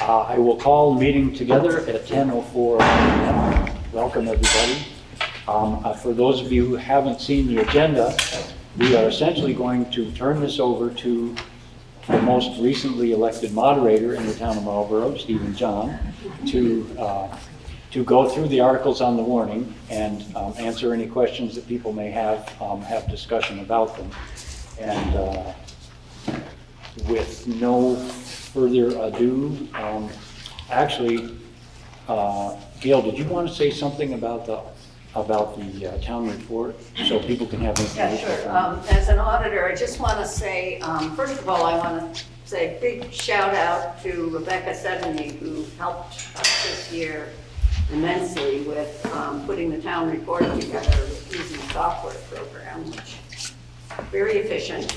I will call the meeting together at 10:04 a.m. Welcome, everybody. For those of you who haven't seen the agenda, we are essentially going to turn this over to the most recently elected moderator in the town of Marlboro, Stephen John, to go through the articles on the warning and answer any questions that people may have discussion about them. And with no further ado, actually, Gail, did you want to say something about the town report so people can have information? Yeah, sure. As an auditor, I just want to say, first of all, I want to say a big shout out to Rebecca Sedney, who helped us this year immensely with putting the town report together using a software program, which is very efficient.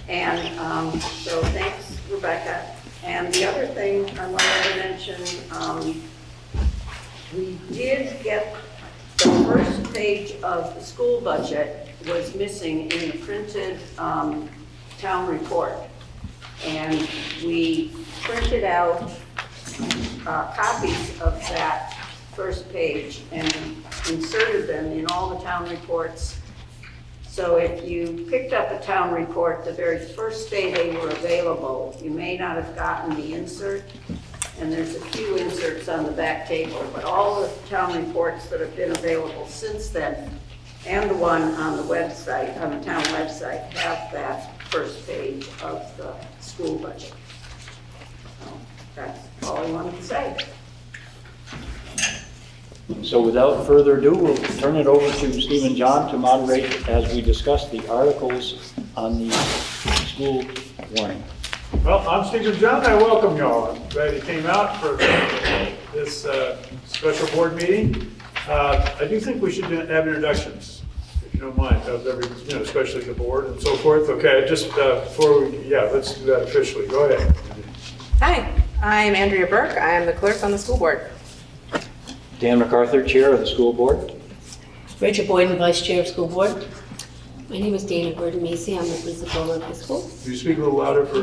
And so thanks, Rebecca. And the other thing I wanted to mention, we did get the first page of the school budget was missing in the printed town report. And we printed out copies of that first page and inserted them in all the town reports. So if you picked up a town report the very first day they were available, you may not have gotten the insert. And there's a few inserts on the back table, but all the town reports that have been available since then, and the one on the website, on the town website, have that first page of the school budget. So that's all I wanted to say. So without further ado, we'll turn it over to Stephen John to moderate as we discuss the articles on the school warning. Well, I'm Stephen John. I welcome y'all. I'm glad you came out for this special board meeting. I do think we should have introductions, if you don't mind, of especially the board and so forth. Okay, just before let's do that officially. Go ahead. Hi, I'm Andrea Burke. I am the clerk on the school board. Dan MacArthur, Chair of the School Board. Rachel Boyden, Vice Chair of School Board. My name is Dana Gordon-Macy. I'm the principal of the school. Can you speak a little louder for...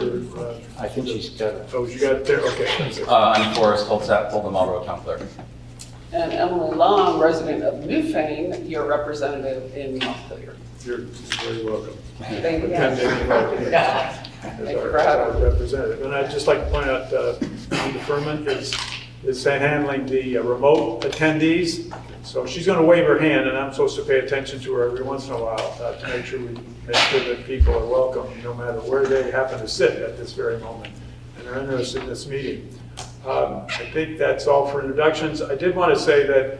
I think she's got it. Oh, you got it there? Okay. I'm Forrest Holtzapfel, the Marlboro Town Clerk. And Emily Long, resident of Newfane, your representative in Montpelier. You're very welcome. Thank you. As our representative. And I'd just like to point out Linda Furman is handling the remote attendees. So she's going to wave her hand, and I'm supposed to pay attention to her every once in a while to make sure that people are welcome, no matter where they happen to sit at this very moment, and are interested in this meeting. I think that's all for introductions. I did want to say that,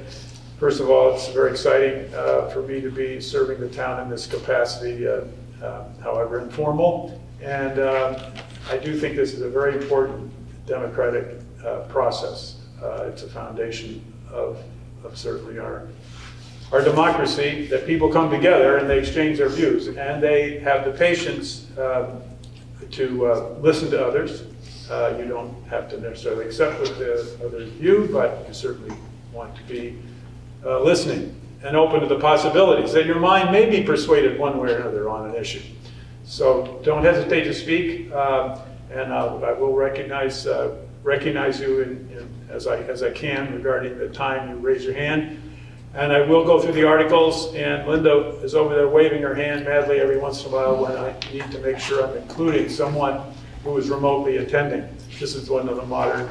first of all, it's very exciting for me to be serving the town in this capacity, however informal. And I do think this is a very important democratic process. It's a foundation of certainly our democracy, that people come together and they exchange their views, and they have the patience to listen to others. You don't have to necessarily accept what the others view, but you certainly want to be listening and open to the possibilities that your mind may be persuaded one way or another on an issue. So don't hesitate to speak, and I will recognize you as I can regarding the time you raise your hand. And I will go through the articles, and Linda is over there waving her hand madly every once in a while when I need to make sure I'm including someone who is remotely attending. This is one of the modern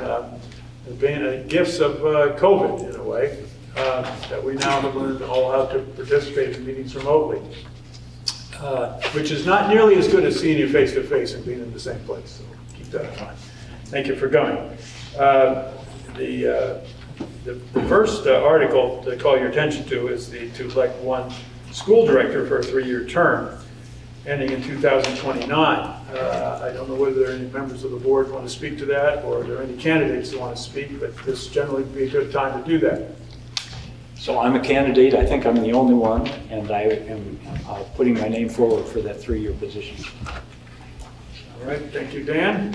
gifts of COVID, in a way, that we now have learned all how to participate in meetings remotely, which is not nearly as good as seeing you face to face and being in the same place. So keep that in mind. Thank you for coming. The first article to call your attention to is to elect one school director for a 3-year term ending in 2029. I don't know whether there are any members of the board who want to speak to that, or are there any candidates who want to speak, but this generally would be a good time to do that. So I'm a candidate. I think I'm the only one, and I am putting my name forward for that 3-year position. All right, thank you, Dan.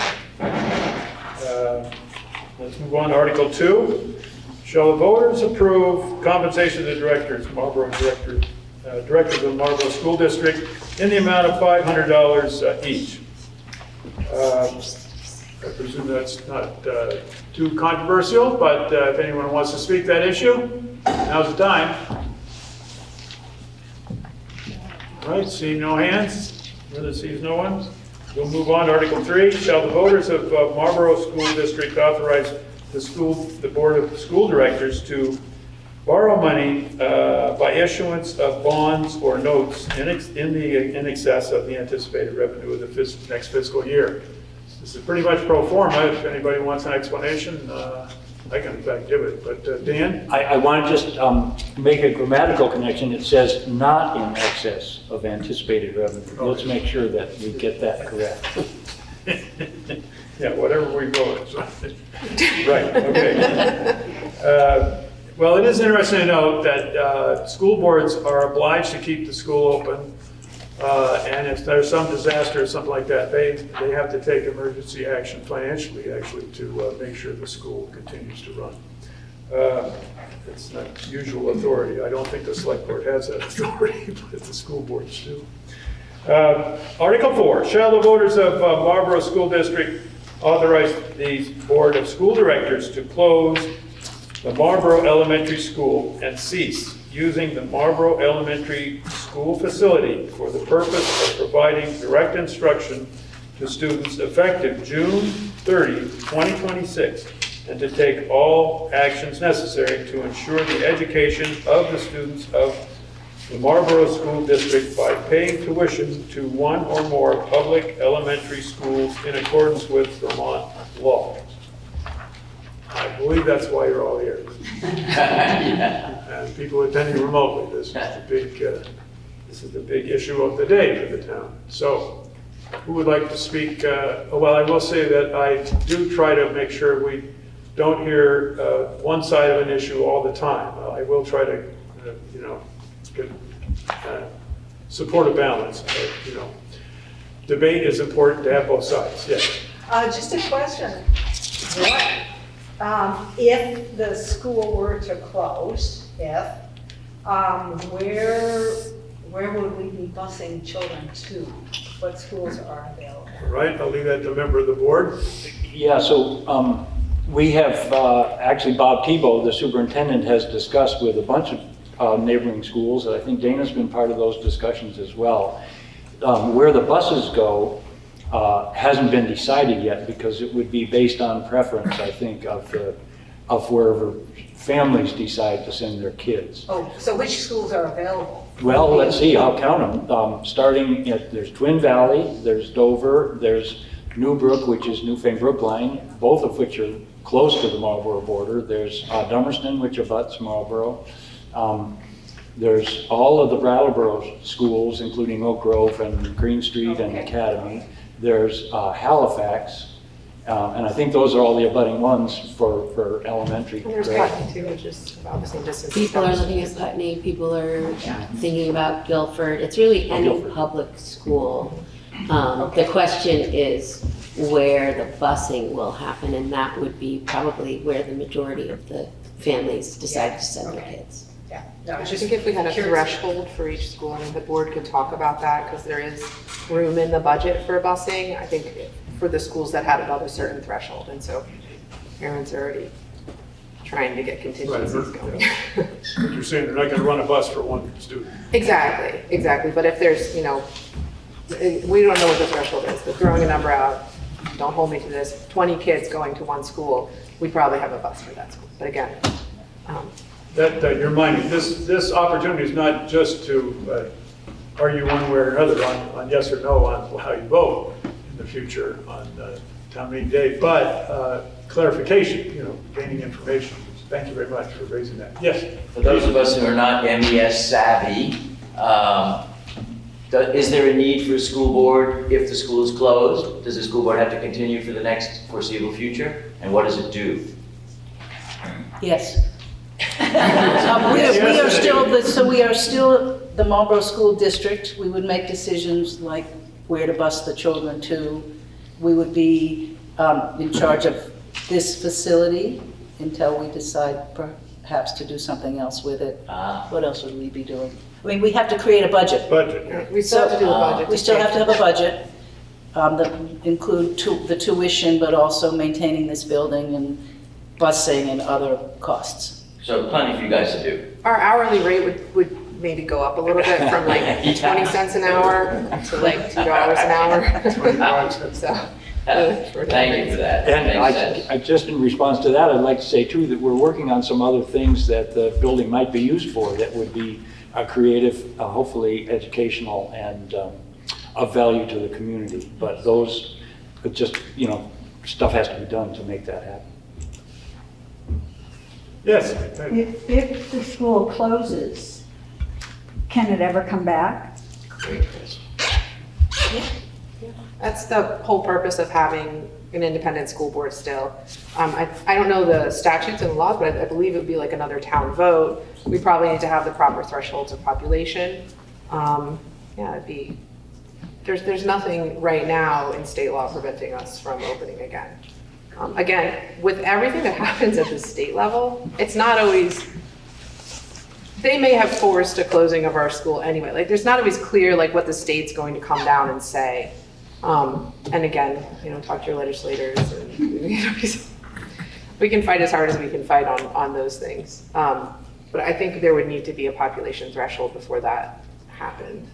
Let's move on to Article 2. Shall the voters approve compensation to the directors, Marlboro directors of the Marlboro School District in the amount of $500 each? I presume that's not too controversial, but if anyone wants to speak that issue, now's the time. All right, seeing no hands, Linda sees no one. We'll move on to Article 3. Shall the voters of Marlboro School District authorize the Board of School Directors to borrow money by issuance of bonds or notes in excess of the anticipated revenue of the next fiscal year? This is pretty much pro forma. If anybody wants an explanation, I can in fact give it. But Dan? I want to just make a grammatical connection. It says not in excess of anticipated revenue. Let's make sure that we get that correct. Yeah, whatever we vote. Right, okay. Well, it is interesting to note that school boards are obliged to keep the school open. And if there's some disaster or something like that, they have to take emergency action financially, actually, to make sure the school continues to run. It's not usual authority. I don't think the select board has that authority, but the school boards do. Article 4, shall the voters of Marlboro School District authorize the Board of School Directors to close the Marlboro Elementary School and cease using the Marlboro Elementary School facility for the purpose of providing direct instruction to students effective June 30, 2026, and to take all actions necessary to ensure the education of the students of the Marlboro School District by paying tuition to one or more public elementary schools in accordance with Vermont law. I believe that's why you're all here. And people attending remotely, this is the big issue of the day for the town. So, who would like to speak? Well, I will say that I do try to make sure we don't hear one side of an issue all the time. I will try to, support a balance. Debate is important to have both sides. Yes. Just a question. What, if the school were to close, where would we be busing children to? What schools are available? All right, I'll leave that to a member of the board. Yeah, so we have, actually Bob Tebow, the superintendent, has discussed with a bunch of neighboring schools. I think Dana's been part of those discussions as well. Where the buses go hasn't been decided yet because it would be based on preference, I think, of wherever families decide to send their kids. Oh, so which schools are available? Well, let's see, I'll count them. Starting at, there's Twin Valley, there's Dover, there's Newbrook, which is Newfane Brookline, both of which are close to the Marlboro border. There's Dummerston, which abuts Marlboro. There's all of the Brattleboro schools, including Oak Grove and Green Street and Academy. There's Halifax, and I think those are all the abutting ones for elementary. And there's Putney too, which is about the same distance. People are looking at Putney, people are thinking about Guilford. It's really any Guilford. public school. The question is where the busing will happen, and that would be probably where the majority of the families decide to send their kids. Yeah. No, I think if we had a threshold for each school, I mean, the board could talk about that because there is room in the budget for busing. I think for the schools that had above a certain threshold, and so parents are already trying to get contingencies going. But you're saying they're not going to run a bus for one student. Exactly. But if there's, we don't know what the threshold is, but throwing a number out, don't hold me to this, 20 kids going to one school, we probably have a bus for that school. But again, That you're minding, this opportunity is not just to argue one way or another on yes or no on how you vote in the future on town meeting day, but clarification, gaining information. Thank you very much for raising that. Yes? For those of us who are not MES savvy, is there a need for a school board if the school is closed? Does the school board have to continue for the next foreseeable future? And what does it do? Yes. We are still the Marlboro School District. We would make decisions like where to bus the children to. We would be in charge of this facility until we decide perhaps to do something else with it. What else would we be doing? I mean, we have to create a budget. Budget, yeah. we still have to do a budget. We still have to have a budget. that include the tuition, but also maintaining this building and busing and other costs. So plenty for you guys to do. Our hourly rate would maybe go up a little bit from like 20 cents an hour to like $2 an hour. So, Thank you for that. And Makes sense. I just in response to that, I'd like to say too, that we're working on some other things that the building might be used for that would be creative, hopefully educational, and of value to the community. But those, just, stuff has to be done to make that happen. Yes. If the school closes, can it ever come back? that's the whole purpose of having an independent school board still. I don't know the statutes and laws, but I believe it would be like another town vote. We probably need to have the proper thresholds of population. There's nothing right now in state law preventing us from opening again. Again, with everything that happens at the state level, it's not always, they may have forced a closing of our school anyway. Like, there's not always clear like what the state's going to come down and say. And again, talk to your legislators, and we can fight as hard as we can fight on those things. But I think there would need to be a population threshold before that happened.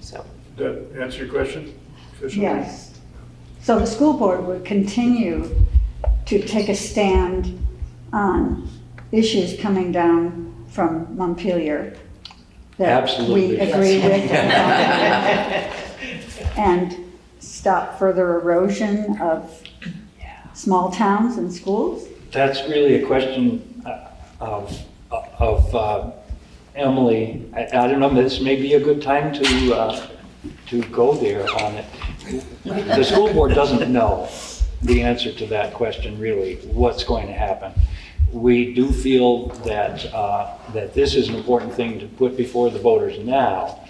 So. Did that answer your question? Officially? Yes. So the school board would continue to take a stand on issues coming down from Montpelier that Absolutely. we agree with, and stop further erosion of small towns and schools? That's really a question of Emily. I don't know, this may be a good time to go there on it. The school board doesn't know the answer to that question, really, what's going to happen. We do feel that that this is an important thing to put before the voters now,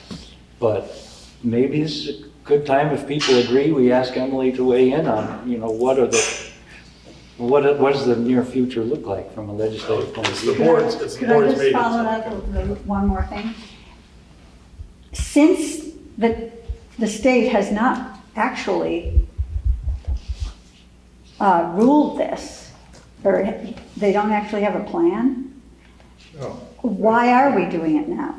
but maybe this is a good time, if people agree, we ask Emily to weigh in on, what does the near future look like from a legislative point of view? It's the Could I board's just meeting. follow up with one more thing? Since the state has not actually ruled this, or they don't actually have a plan, Oh. why are we doing it now?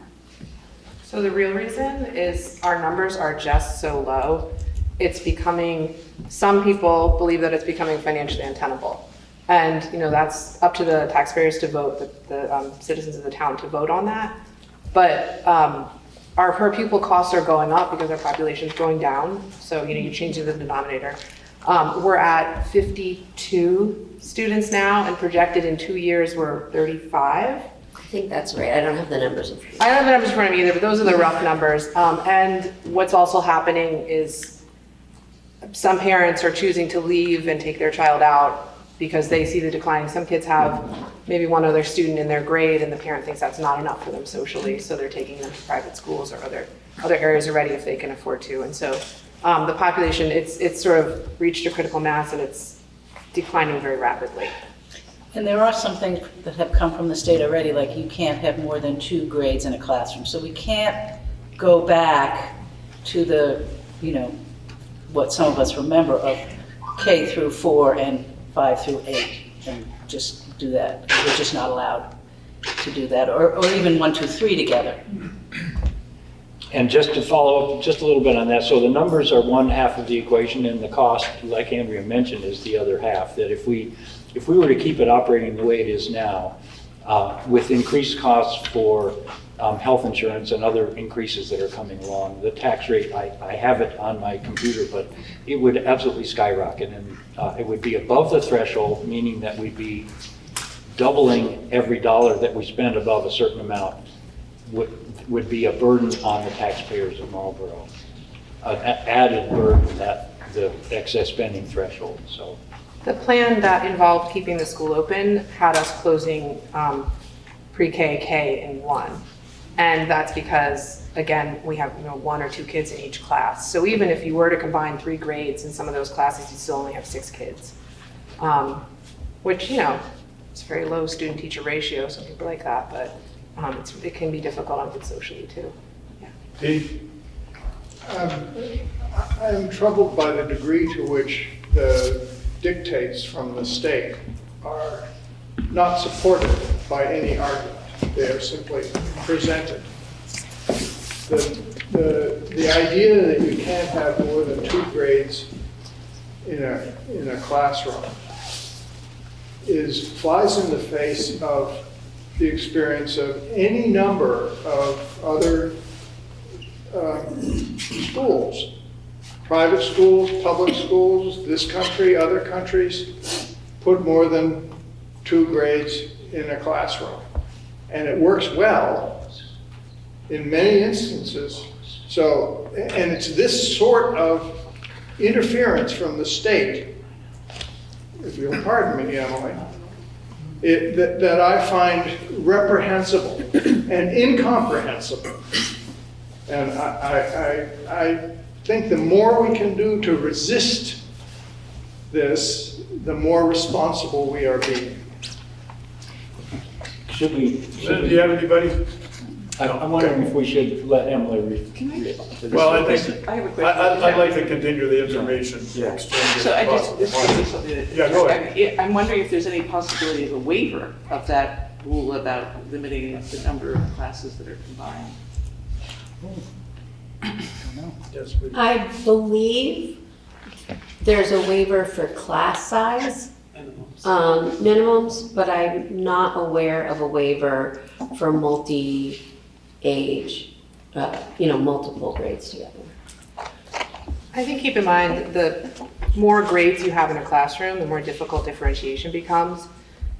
So the real reason is our numbers are just so low. It's becoming, some people believe that it's becoming financially untenable. And, that's up to the taxpayers to vote, the citizens of the town to vote on that. But our per pupil costs are going up because our population is going down. So, you change the denominator. We're at 52 students now, and projected in 2 years, we're 35. I think that's right. I don't have the numbers in front of me. I don't have the numbers in front of me either, but those are the rough numbers. And what's also happening is some parents are choosing to leave and take their child out because they see the decline. Some kids have maybe one other student in their grade, and the parent thinks that's not enough for them socially, so they're taking them to private schools or other areas already if they can afford to. And so the population, it's sort of reached a critical mass, and it's declining very rapidly. And there are some things that have come from the state already, like you can't have more than 2 grades in a classroom. So we can't go back to the, what some of us remember of K through 4 and 5 through 8 and just do that. We're just not allowed to do that, or even 1, 2, 3 together. And just to follow up just a little bit on that, so the numbers are one half of the equation, and the cost, like Andrea mentioned, is the other half. That if we were to keep it operating the way it is now, with increased costs for health insurance and other increases that are coming along, the tax rate, I have it on my computer, but it would absolutely skyrocket, and it would be above the threshold, meaning that we'd be doubling every dollar that we spend above a certain amount would be a burden on the taxpayers of Marlboro, an added burden, that the excess spending threshold. So The plan that involved keeping the school open had us closing pre-K, K in 1. And that's because, again, we have 1 or 2 kids in each class. So even if you were to combine 3 grades in some of those classes, you still only have 6 kids. Which, it's a very low student-teacher ratio. Some people like that, but it can be difficult on kids socially too. Yeah. Dee? I'm troubled by the degree to which the dictates from the state are not supported by any argument. They are simply presented. The idea that you can't have more than 2 grades in a classroom flies in the face of the experience of any number of other schools, private schools, public schools, this country, other countries, put more than 2 grades in a classroom. And it works well in many instances. So, and it's this sort of interference from the state, if you'll pardon me, Emily, that I find reprehensible and incomprehensible. And I think the more we can do to resist this, the more responsible we are being. Should we? Do you have anybody? I'm wondering if we should let Emily read. Well, I think, I have a question. I'd like to continue the information Yeah. exchange. So I if just, this possible. is something that. Yeah, go ahead. I'm wondering if there's any possibility of a waiver of that rule about limiting the number of classes that are combined. Yes, please. I believe there's a waiver for class size minimums, but I'm not aware of a waiver for multi-age, multiple grades together. I think keep in mind, the more grades you have in a classroom, the more difficult differentiation becomes.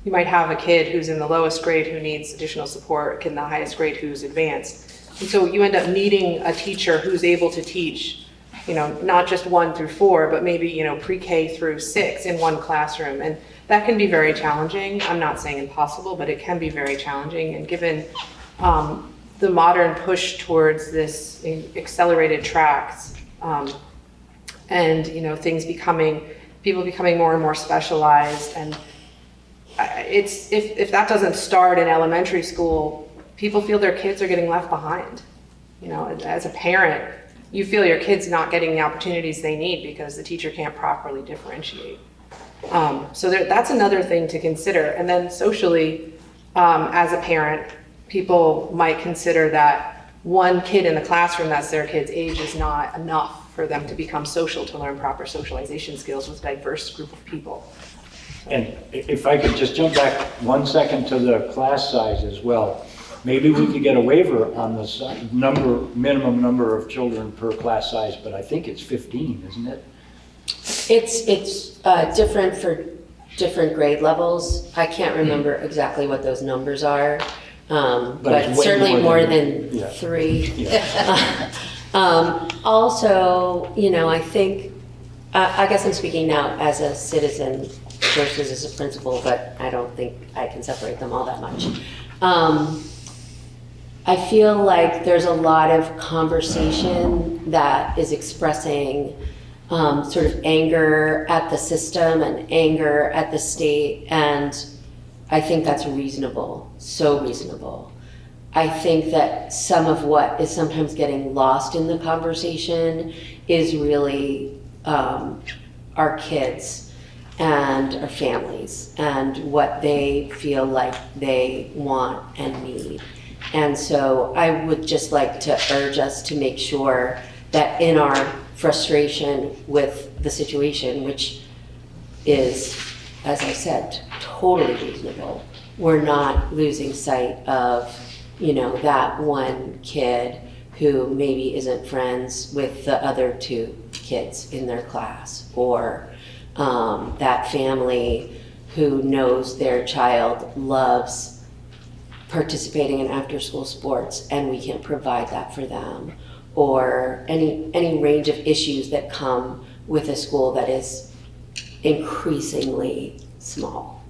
You might have a kid who's in the lowest grade who needs additional support, a kid in the highest grade who's advanced. And so you end up needing a teacher who's able to teach, not just 1 through 4, but maybe, pre-K through 6 in one classroom. And that can be very challenging. I'm not saying impossible, but it can be very challenging. And given the modern push towards this accelerated tracks, and people becoming more and more specialized, and if that doesn't start in elementary school, people feel their kids are getting left behind. As a parent, you feel your kid's not getting the opportunities they need because the teacher can't properly differentiate. So that's another thing to consider. And then socially, as a parent, people might consider that one kid in the classroom that's their kid's age is not enough for them to become social, to learn proper socialization skills with a diverse group of people. And if I could just jump back 1 second to the class size as well. Maybe we could get a waiver on the minimum number of children per class size, but I think it's 15, isn't it? It's different for different grade levels. I can't remember exactly what those numbers are, but it's way certainly more than yeah. 3. Yeah. Also, I think, I guess I'm speaking now as a citizen versus as a principal, but I don't think I can separate them all that much. I feel like there's a lot of conversation that is expressing sort of anger at the system and anger at the state, and I think that's reasonable, so reasonable. I think that some of what is sometimes getting lost in the conversation is really our kids and our families and what they feel like they want and need. And so I would just like to urge us to make sure that in our frustration with the situation, which is, as I said, totally reasonable, we're not losing sight of, that one kid who maybe isn't friends with the other 2 kids in their class, or that family who knows their child loves participating in after-school sports and we can't provide that for them, or any range of issues that come with a school that is increasingly small.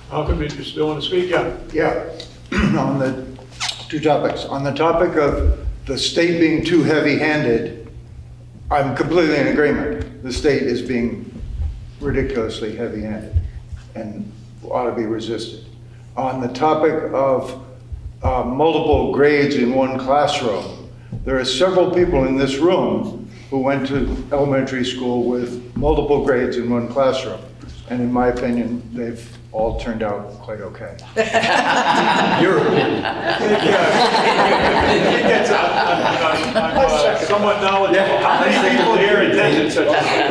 Malcolm, you still want to speak? Yeah, on the 2 topics. On the topic of the state being too heavy-handed, I'm completely in agreement. The state is being ridiculously heavy-handed and ought to be resisted. On the topic of multiple grades in one classroom, There are several people in this room who went to elementary school with multiple grades in one classroom. And in my opinion, they've all turned out quite okay. Your opinion. I'm somewhat knowledgeable. How many people here attended such a school?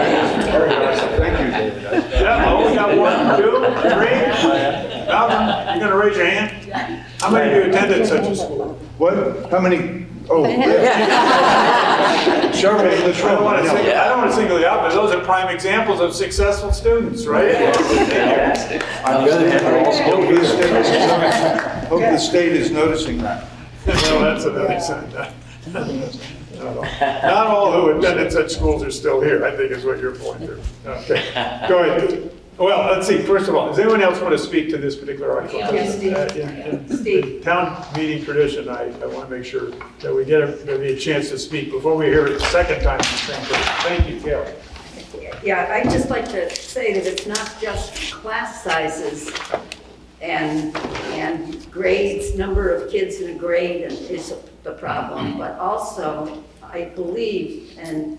Thank you, David. Yeah, oh, we got 1, 2, 3. Malcolm, you gonna raise your hand? How many of you attended such a school? What? How many? Oh, several in this room. I don't want to single you out, but those are prime examples of successful students, right? On the other hand, hope the state is noticing that. Well, that's another sign. Not all who attended such schools are still here, I think is what your point is. Okay, go ahead. Well, let's see, first of all, does anyone else want to speak to this particular article? Yes, Steve. In town meeting tradition, I want to make sure that we get a chance to speak before we hear it the second time. Thank you, Kelly. Yeah, I'd just like to say that it's not just class sizes and grades, number of kids in a grade is the problem, but also, I believe, and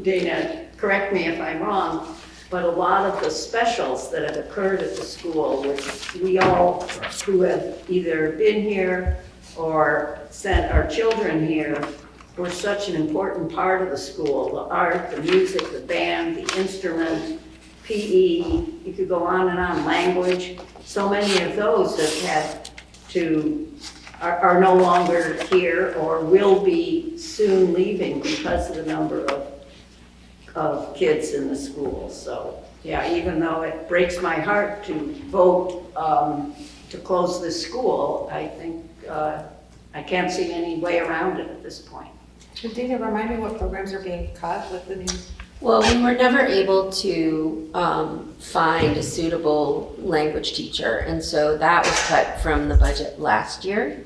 Dana, correct me if I'm wrong, but a lot of the specials that have occurred at the school, which we all who have either been here or sent our children here, were such an important part of the school. The art, the music, the band, the instrument, PE, you could go on and on, language. So many of those have had to, are no longer here or will be soon leaving because of the number of kids in the school. So, yeah, even though it breaks my heart to vote to close this school, I think I can't see any way around it at this point. Dina, remind me what programs are being cut with the new? Well, we were never able to find a suitable language teacher, and so that was cut from the budget last year.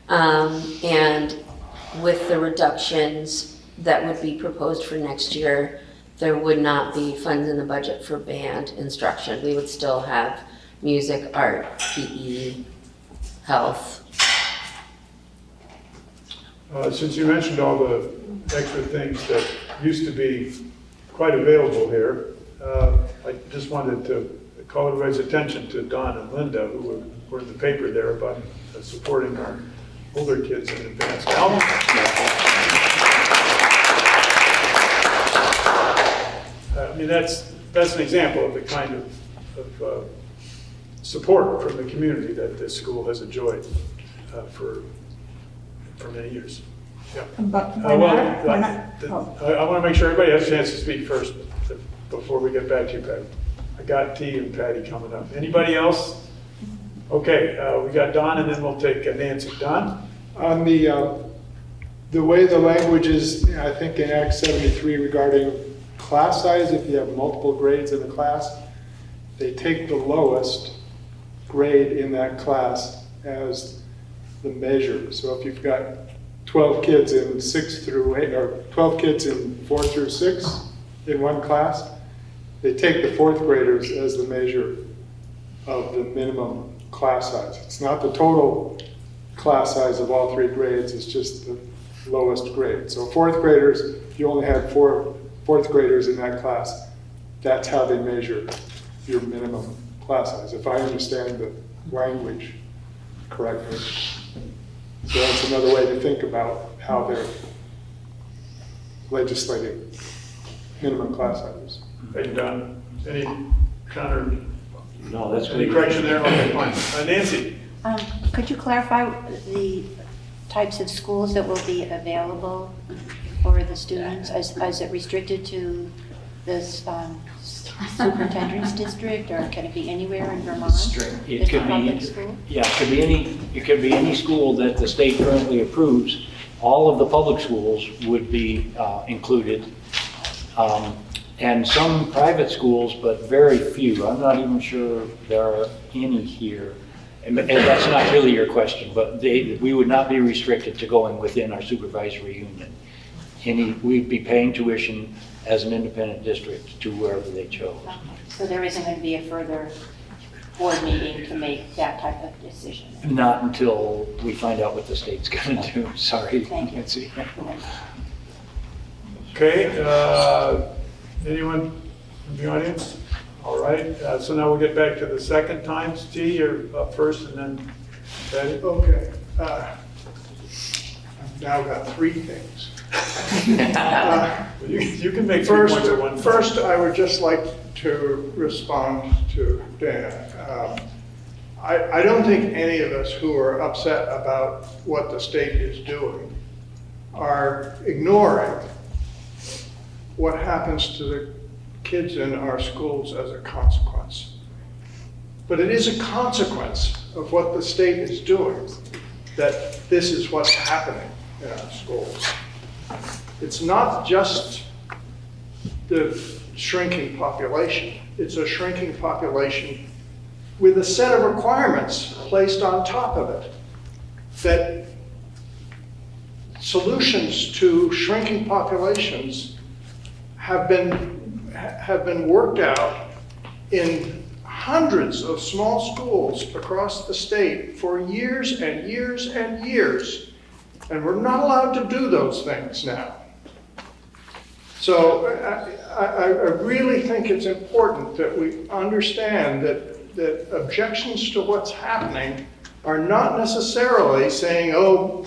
And with the reductions that would be proposed for next year, there would not be funds in the budget for band instruction. We would still have music, art, PE, health. Since you mentioned all the extra things that used to be quite available here, I just wanted to call everybody's attention to Don and Linda, who were in the paper there about supporting our older kids in advanced album. I mean, that's an example of the kind of support from the community that this school has enjoyed for many years. Yeah. But I want oh. to make sure everybody has a chance to speak first before we get back to you, Patty. I got T and Patty coming up. Anybody else? Okay, we got Don, and then we'll take Nancy. Don? On the way the language is, I think in Act 73 regarding class size, if you have multiple grades in a class, they take the lowest grade in that class as the measure. So if you've got 12 kids in 6 through 8, or 12 kids in 4 through 6 in one class, they take the 4th graders as the measure of the minimum class size. It's not the total class size of all 3 grades, it's just the lowest grade. So 4th graders, if you only had 4 4th graders in that class, that's how they measure your minimum class size, if I understand the language correctly. So that's another way to think about how they're legislating minimum class sizes. Thank you, Don. Any counter? No, that's Any good. correction there? Okay, fine. Nancy? Could you clarify the types of schools that will be available for the students? Is it restricted to this superintendent's district, or can it be anywhere in Vermont? It could be, yeah, it could be any school that the state currently approves. All of the public schools would be included. And some private schools, but very few. I'm not even sure there are any here. And that's not really your question, but we would not be restricted to going within our supervisory union. We'd be paying tuition as an independent district to wherever they chose. So there isn't going to be a further board meeting to make that type of decision. Not until we find out what the state's gonna do. Sorry, Thank you. Nancy. Okay, anyone from the audience? All right, so now we'll get back to the second times. T, you're up first, and then Patty. Okay. I've now got three things. You can make 3 points at one time. First, I would just like to respond to Dan. I don't think any of us who are upset about what the state is doing are ignoring what happens to the kids in our schools as a consequence. But it is a consequence of what the state is doing that this is what's happening in our schools. It's not just the shrinking population. It's a shrinking population with a set of requirements placed on top of it that solutions to shrinking populations have been worked out in hundreds of small schools across the state for years and years and years. And we're not allowed to do those things now. So I really think it's important that we understand that objections to what's happening are not necessarily saying, oh,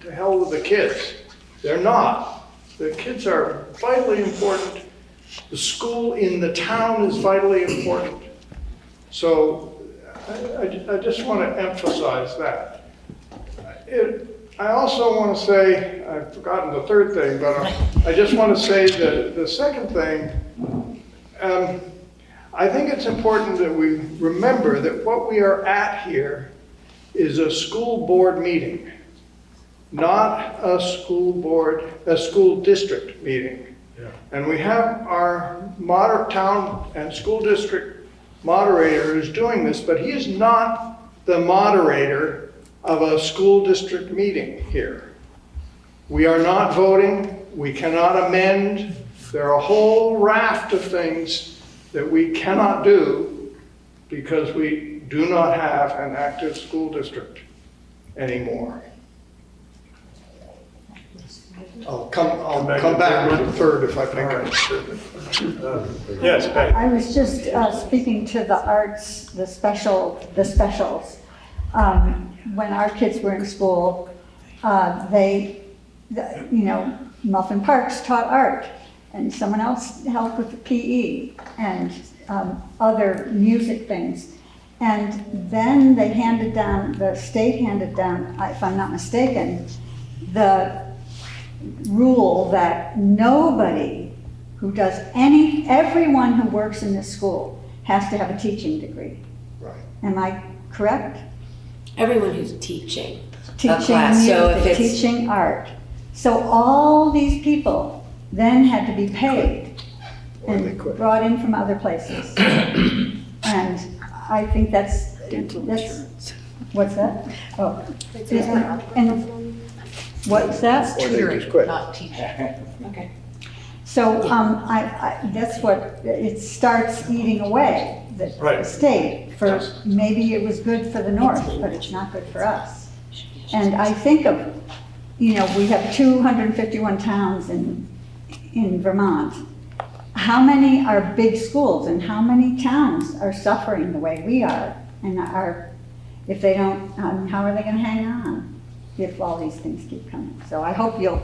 to hell with the kids. They're not. The kids are vitally important. The school in the town is vitally important. So I just want to emphasize that. I also want to say, I've forgotten the third thing, but I just want to say that the second thing, I think it's important that we remember that what we are at here is a school board meeting, not a school district meeting. Yeah. And we have our town and school district moderator who's doing this, but he is not the moderator of a school district meeting here. We are not voting, we cannot amend. There are a whole raft of things that we cannot do because we do not have an active school district anymore. I'll come back with the third if I think I. Yes, Patty. I was just speaking to the arts, the specials. When our kids were in school, Muffin Parks taught art, and someone else helped with the PE and other music things. And then they the state handed down, if I'm not mistaken, the rule that nobody who does everyone who works in this school has to have a teaching degree. Right. Am I correct? Everyone who's teaching a Teaching class, so if music, it's, teaching art. So all these people then had to be paid and brought in from other places. And I think that's what's that? Oh. And what's that? Or they just quit. Not teaching. Okay. So that's what, it starts eating away, the Right. state. Maybe it was good for the north, but it's not good for us. And I think of, we have 251 towns in Vermont. How many are big schools and how many towns are suffering the way we are? And if they don't, how are they going to hang on if all these things keep coming? So I hope you'll.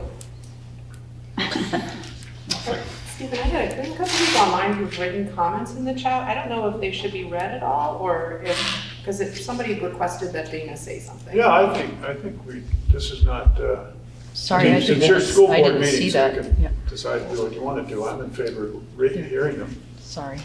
Stephen, I got a couple people online who've written comments in the chat. I don't know if they should be read at all, or because if somebody requested that Dana say something. Yeah, I think this is not, Sorry, I since your school I board didn't see meetings, you that. can Yeah, decide to do what you want to do. I'm in favor of hearing them sorry.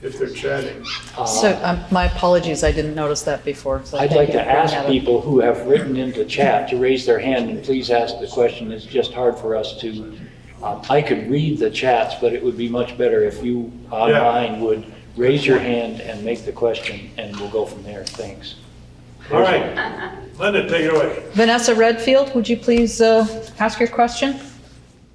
if they're chatting. So my apologies, I didn't notice that before. So I'd thank like you to for bringing ask that up. people who have written into chat to raise their hand and please ask the question. It's just hard for us to, I could read the chats, but it would be much better if you online would raise your hand and make the question, and we'll go from there. Thanks. All right, Linda, take it away. Vanessa Redfield, would you please ask your question?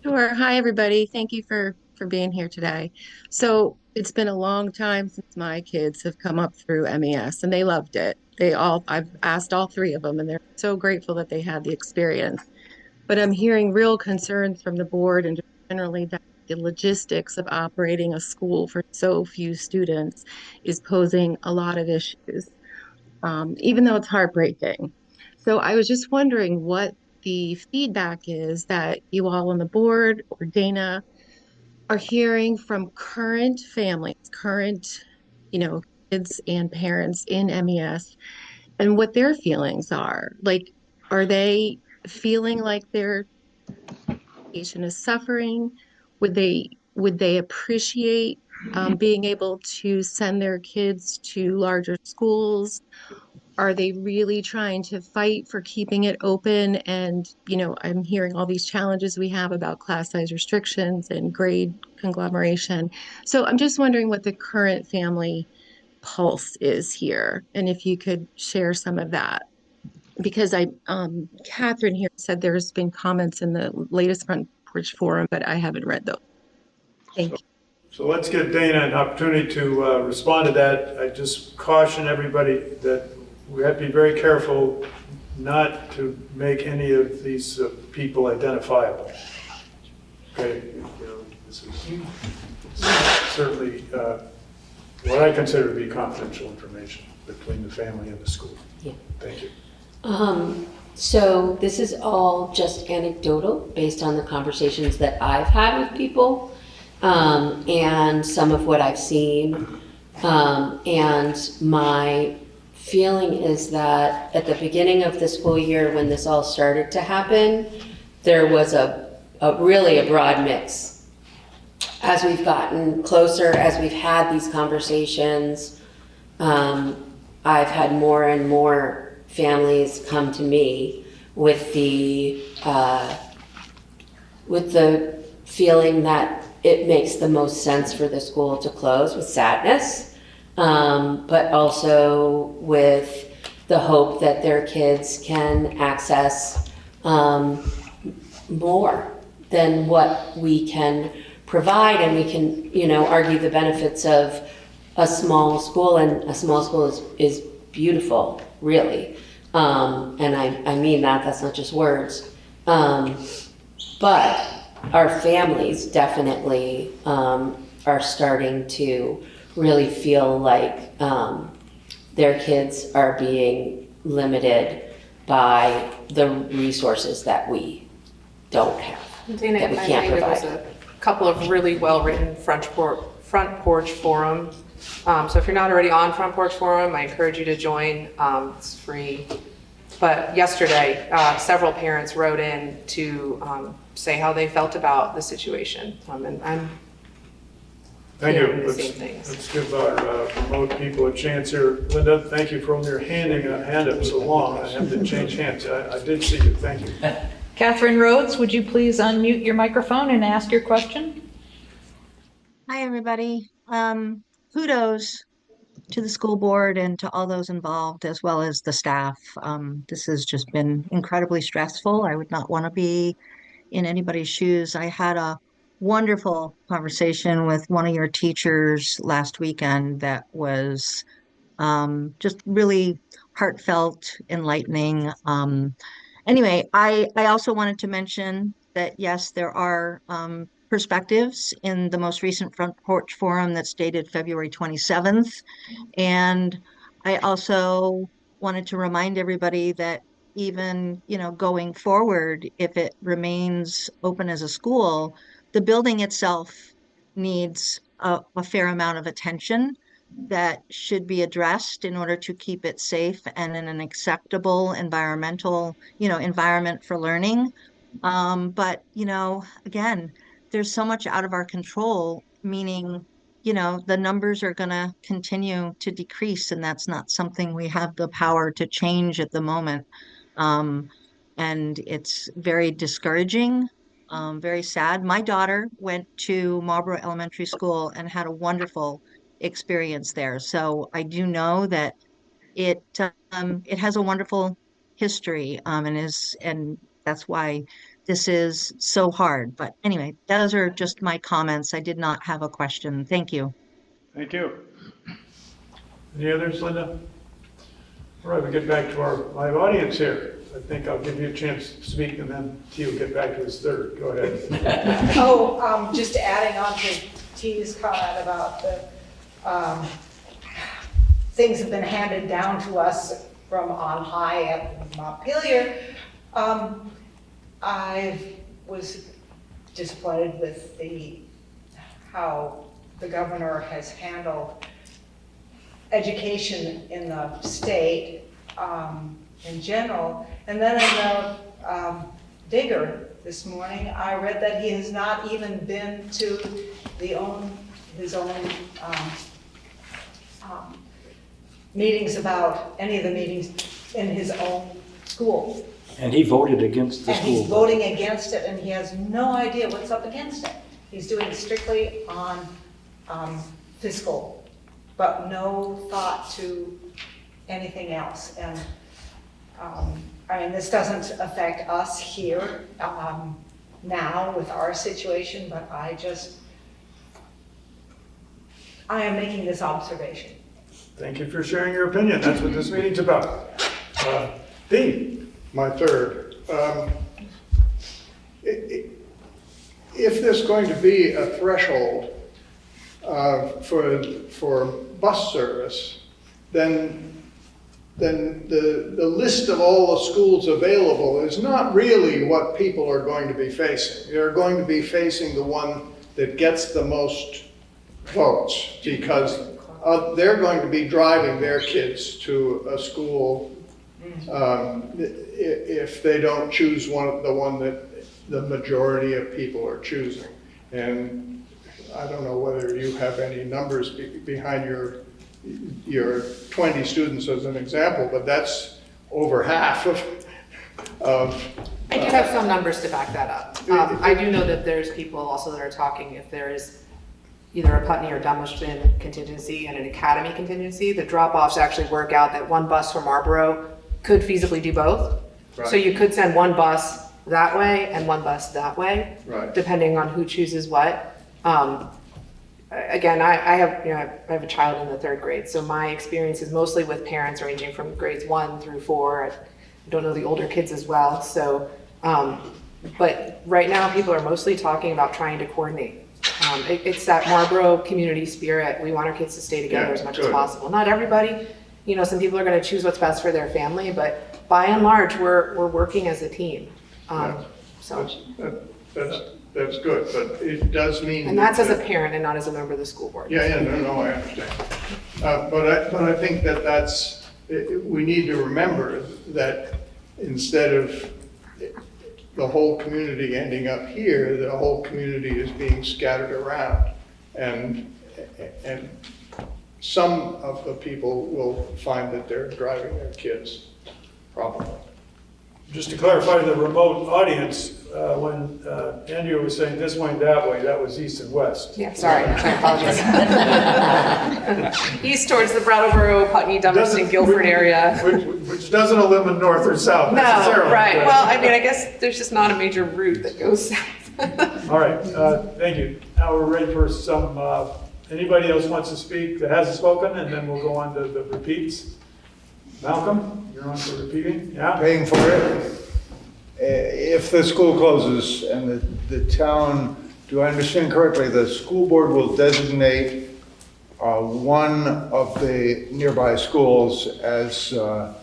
Sure. Hi, everybody. Thank you for being here today. So it's been a long time since my kids have come up through MES and they loved it. I've asked all three of them and they're so grateful that they had the experience. But I'm hearing real concerns from the board and just generally that the logistics of operating a school for so few students is posing a lot of issues, even though it's heartbreaking. So I was just wondering what the feedback is that you all on the board or Dana are hearing from current families, current, you know, kids and parents in MES and what their feelings are. Like, are they feeling like their education is suffering? Would they appreciate being able to send their kids to larger schools? Are they really trying to fight for keeping it open? And, I'm hearing all these challenges we have about class size restrictions and grade conglomeration. So I'm just wondering what the current family pulse is here, and if you could share some of that. Because Catherine here said there's been comments in the latest Front Porch Forum, but I haven't read those. Thank you. So let's give Dana an opportunity to respond to that. I just caution everybody that we have to be very careful not to make any of these people identifiable. Okay, this is certainly what I consider to be confidential information between the family and the school. Yeah. Thank you. So this is all just anecdotal based on the conversations that I've had with people, and some of what I've seen. And my feeling is that at the beginning of the school year, when this all started to happen, there was a really broad mix. As we've gotten closer, as we've had these conversations, I've had more and more families come to me with the feeling that it makes the most sense for the school to close, with sadness, but also with the hope that their kids can access more than what we can provide, and we can, argue the benefits of a small school, and a small school is beautiful, really. And I mean that's not just words. But our families definitely are starting to really feel like their kids are being limited by the resources that we don't have. Dana, that we if I can't may, there was provide. a couple of really well-written Front Porch Forum. So if you're not already on Front Porch Forum, I encourage you to join. It's free. But yesterday, several parents wrote in to say how they felt about the situation. And I'm Thank you. hearing the same things. Let's give our remote people a chance here. Linda, thank you for your handing a hand up so long. I have to change hands. I did see you. Thank you. Catherine Rhodes, would you please unmute your microphone and ask your question? Hi, everybody. Kudos to the school board and to all those involved, as well as the staff. This has just been incredibly stressful. I would not want to be in anybody's shoes. I had a wonderful conversation with one of your teachers last weekend that was just really heartfelt, enlightening. Anyway, I also wanted to mention that, yes, there are perspectives in the most recent Front Porch Forum that's dated February 27th. And I also wanted to remind everybody that even, going forward, if it remains open as a school, the building itself needs a fair amount of attention that should be addressed in order to keep it safe and in an acceptable environment for learning. But, again, there's so much out of our control, meaning, the numbers are going to continue to decrease, and that's not something we have the power to change at the moment. Um, and it's very discouraging, very sad. My daughter went to Marlboro Elementary School and had a wonderful experience there. So I do know that it it has a wonderful history, and that's why this is so hard. But anyway, those are just my comments. I did not have a question. Thank you. Thank you. Any others, Linda? All right, we get back to our live audience here. I think I'll give you a chance to speak, and then T will get back to his third. Go ahead. Just adding on to T's comment about the things have been handed down to us from on high at Montpelier. I was disappointed with how the governor has handled education in the state in general. And then in the Digger this morning, I read that he has not even been to his own meetings about any of the meetings in his own school. And he voted against the And school. he's voting against it, and he has no idea what's up against it. He's doing it strictly on fiscal, but no thought to anything else. And I mean, this doesn't affect us here now with our situation, but I am making this observation. Thank you for sharing your opinion. That's what this meeting's about. Dean. My third. If there's going to be a threshold for bus service, then the list of all the schools available is not really what people are going to be facing. They're going to be facing the one that gets the most votes, because they're going to be driving their kids to a school if they don't choose the one that the majority of people are choosing. And I don't know whether you have any numbers behind your 20 students as an example, but that's over half of I do have some numbers to back that up. I do know that there's people also that are talking if there is either a Putney or Dummerston contingency and an academy contingency, the drop-offs actually work out that one bus from Marlboro could feasibly do both. Right. So you could send one bus that way and one bus that way, right, depending on who chooses what. Again, I have a child in the third grade, so my experience is mostly with parents ranging from grades 1 through 4. I don't know the older kids as well. So, but right now people are mostly talking about trying to coordinate. It's that Marlboro community spirit. We want our kids to stay together as much as possible. Not everybody, some people are going to choose what's best for their family, but by and large, we're working as a team. So that's good, but it does mean. And that's as a parent and not as a member of the school board. No, I understand. But I think we need to remember that instead of the whole community ending up here, the whole community is being scattered around, and some of the people will find that they're driving their kids, probably. Just to clarify the remote audience, when Andrea was saying this way and that way, that was east and west. Yeah, sorry, I apologize. East towards the Brattleboro, Putney, Dummerston, Guilford area. Which doesn't eliminate north or south necessarily. No, right. Well, I mean, I guess there's just not a major route that goes south. All right, thank you. Now we're ready for some, anybody else wants to speak that hasn't spoken, and then we'll go on to the repeats. Malcolm, you're on for repeating? Yeah? Paying for it. If the school closes and the town, do I understand correctly, the school board will designate one of the nearby schools as the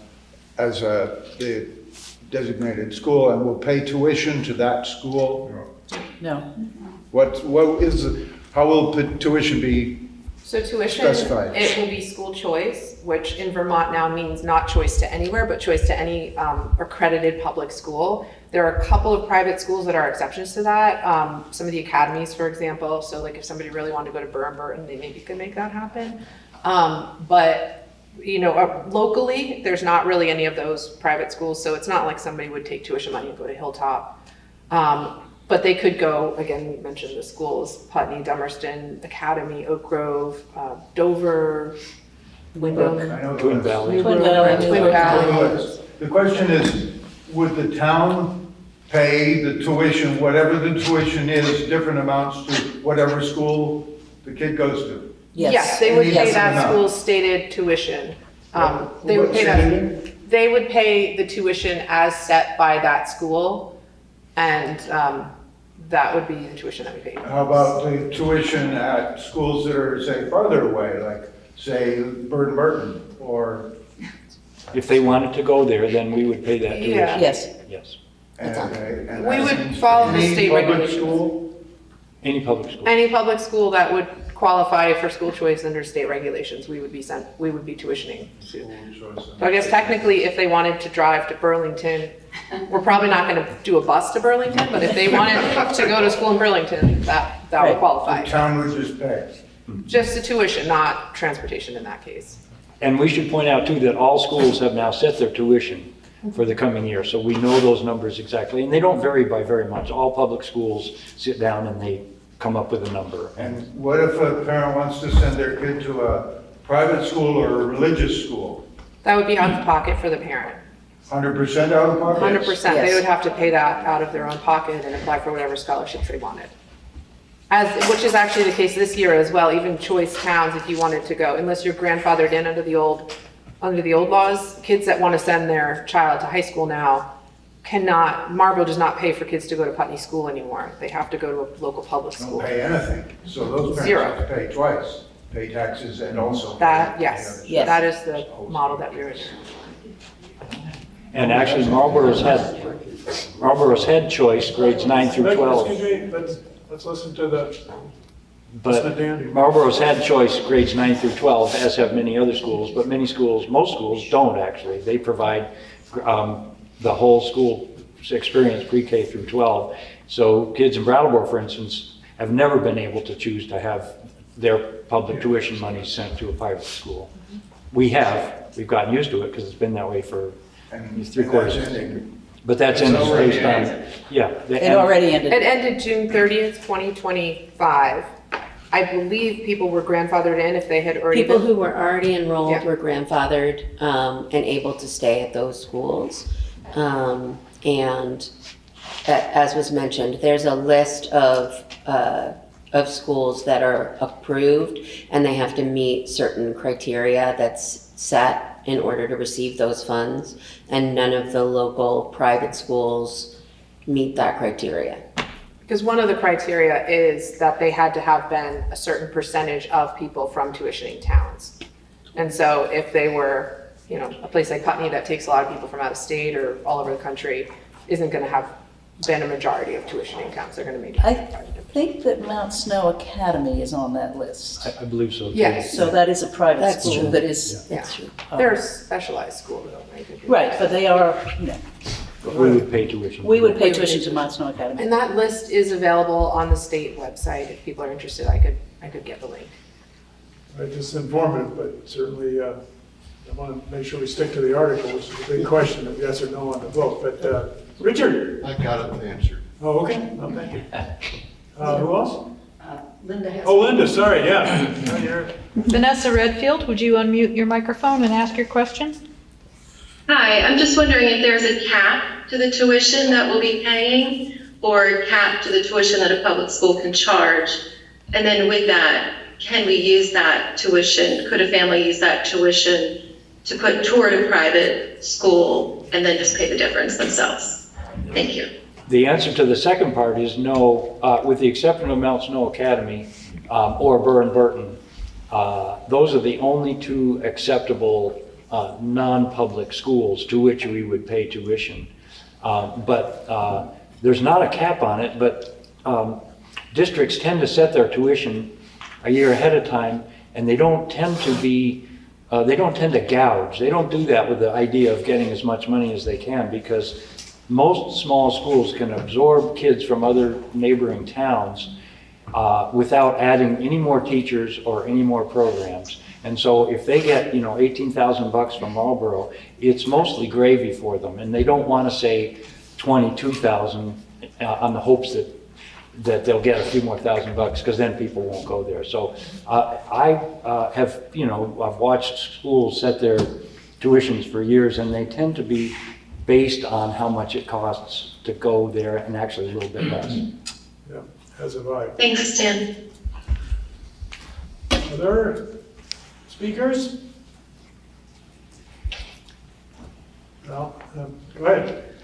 designated school and will pay tuition to that school? No. How will tuition be So tuition, specified? it will be school choice, which in Vermont now means not choice to anywhere, but choice to any accredited public school. There are a couple of private schools that are exceptions to that. Some of the academies, for example. So like if somebody really wanted to go to Burton, they maybe could make that happen. But locally, there's not really any of those private schools. So it's not like somebody would take tuition money and go to Hilltop. But they could go, again, we mentioned the schools, Putney, Dummerston, Academy, Oak Grove, Dover, Wyndham, Twin Valley. Twin Valley. The question is, would the town pay the tuition, whatever the tuition is, different amounts to whatever school the kid goes to? Yes, they would Yes. pay that No. school's stated tuition. They would pay that, they would pay the tuition as set by that school, and that would be the tuition that we paid. How about the tuition at schools that are, say, farther away, like, say, Burton or? If they wanted to go there, then we would pay that tuition. Yeah. Yes. Yes. And We would that's follow the any state public regulations. school? Any public school. Any public school that would qualify for school choice under state regulations, we would be tuitioning to. So I guess technically, if they wanted to drive to Burlington, we're probably not gonna do a bus to Burlington, but if they wanted to go to school in Burlington, that would Right. qualify. The town would just pay. Just the tuition, not transportation in that case. And we should point out too that all schools have now set their tuition for the coming year. So we know those numbers exactly, and they don't vary by very much. All public schools sit down and they come up with a number. And what if a parent wants to send their kid to a private school or a religious school? That would be out of pocket for the parent. 100% out of pocket? 100%, they Yes. would have to pay that out of their own pocket and apply for whatever scholarships they wanted. Which is actually the case this year as well, even choice towns, if you wanted to go, unless you're grandfathered in under the old laws, kids that want to send their child to high school now cannot, Marlboro does not pay for kids to go to Putney School anymore. They have to go to a local public Don't school. pay anything. So those Zero. parents have to pay twice, pay taxes and also. That, pay yes, the Yes. that is the model that we're in. And actually Marlboro's had choice grades 9 through 12. Excuse me, let's listen to the, But Marlboro's had choice grades 9 through 12, as have many other schools, but many schools, most schools don't actually. They provide the whole school experience, pre-K through 12. So kids in Brattleboro, for instance, have never been able to choose to have their public tuition money sent to a private school. We've gotten used to it because it's been that way for And 3/4 that's ending. But that's in based on, yeah. It already ended. It ended June 30th, 2025. I believe people were grandfathered in if they had already People been. who were already enrolled Yeah. were grandfathered and able to stay at those schools. And as was mentioned, there's a list of schools that are approved, and they have to meet certain criteria that's set in order to receive those funds, and none of the local private schools meet that criteria. Because one of the criteria is that they had to have been a certain percentage of people from tuitioning towns. And so if they were, a place like Putney that takes a lot of people from out of state or all over the country isn't going to have been a majority of tuitioning towns. They're going to maybe. I think that Mount Snow Academy is on that list. I believe so too. Yes. So that is a private That's school true. that is. Yeah. That's true. They're a specialized school though, right? Right, but they are, We would pay tuition. we would pay tuition to Mount Snow Academy. And that list is available on the state website. If people are interested, I could get the link. it's informative, but certainly, I want to make sure we stick to the article, which is a big question of yes or no on the vote. But, Richard? I got it answered. Oh, okay, well, thank you. Who else? Linda has. Oh, Linda, sorry, yeah. No, you're- Vanessa Redfield, would you unmute your microphone and ask your question? Hi, I'm just wondering if there's a cap to the tuition that we'll be paying or a cap to the tuition that a public school can charge. And then with that, can we use that tuition? Could a family use that tuition to put toward a private school and then just pay the difference themselves? Thank you. The answer to the second part is no, with the exception of Mount Snow Academy or Burton. Those are the only two acceptable non-public schools to which we would pay tuition. But there's not a cap on it, but districts tend to set their tuition a year ahead of time, and they don't tend to gouge. They don't do that with the idea of getting as much money as they can, because most small schools can absorb kids from other neighboring towns without adding any more teachers or any more programs. And so if they get, $18,000 from Marlboro, it's mostly gravy for them, and they don't want to say $22,000 on the hopes that they'll get a few more $1,000, because then people won't go there. So I've watched schools set their tuitions for years, and they tend to be based on how much it costs to go there, and actually a little bit less. Yeah, as have I. Thanks, Stan. Other speakers? No? Go ahead.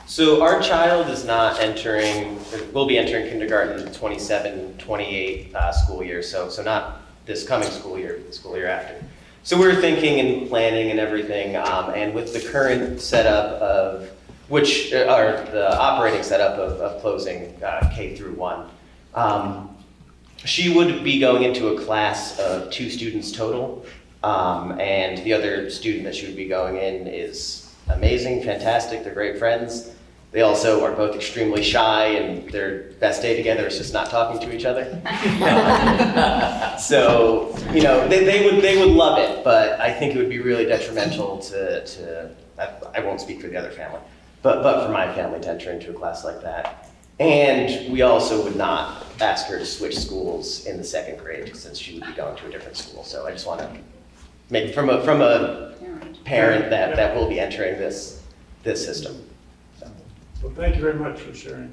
So our child is not entering, will be entering kindergarten 27-28 school year, so not this coming school year, the school year after. So we're thinking and planning and everything, and with the current setup of, which are the operating setup of closing K through 1, she would be going into a class of 2 students total, and the other student that she would be going in is amazing, fantastic, they're great friends. They also are both extremely shy, and their best day together is just not talking to each other. So, you know, they would love it, but I think it would be really detrimental to I won't speak for the other family, but for my family to enter into a class like that. And we also would not ask her to switch schools in the 2nd grade since she would be going to a different school. So I just want to make from a parent that will be entering this system. Well, thank you very much for sharing.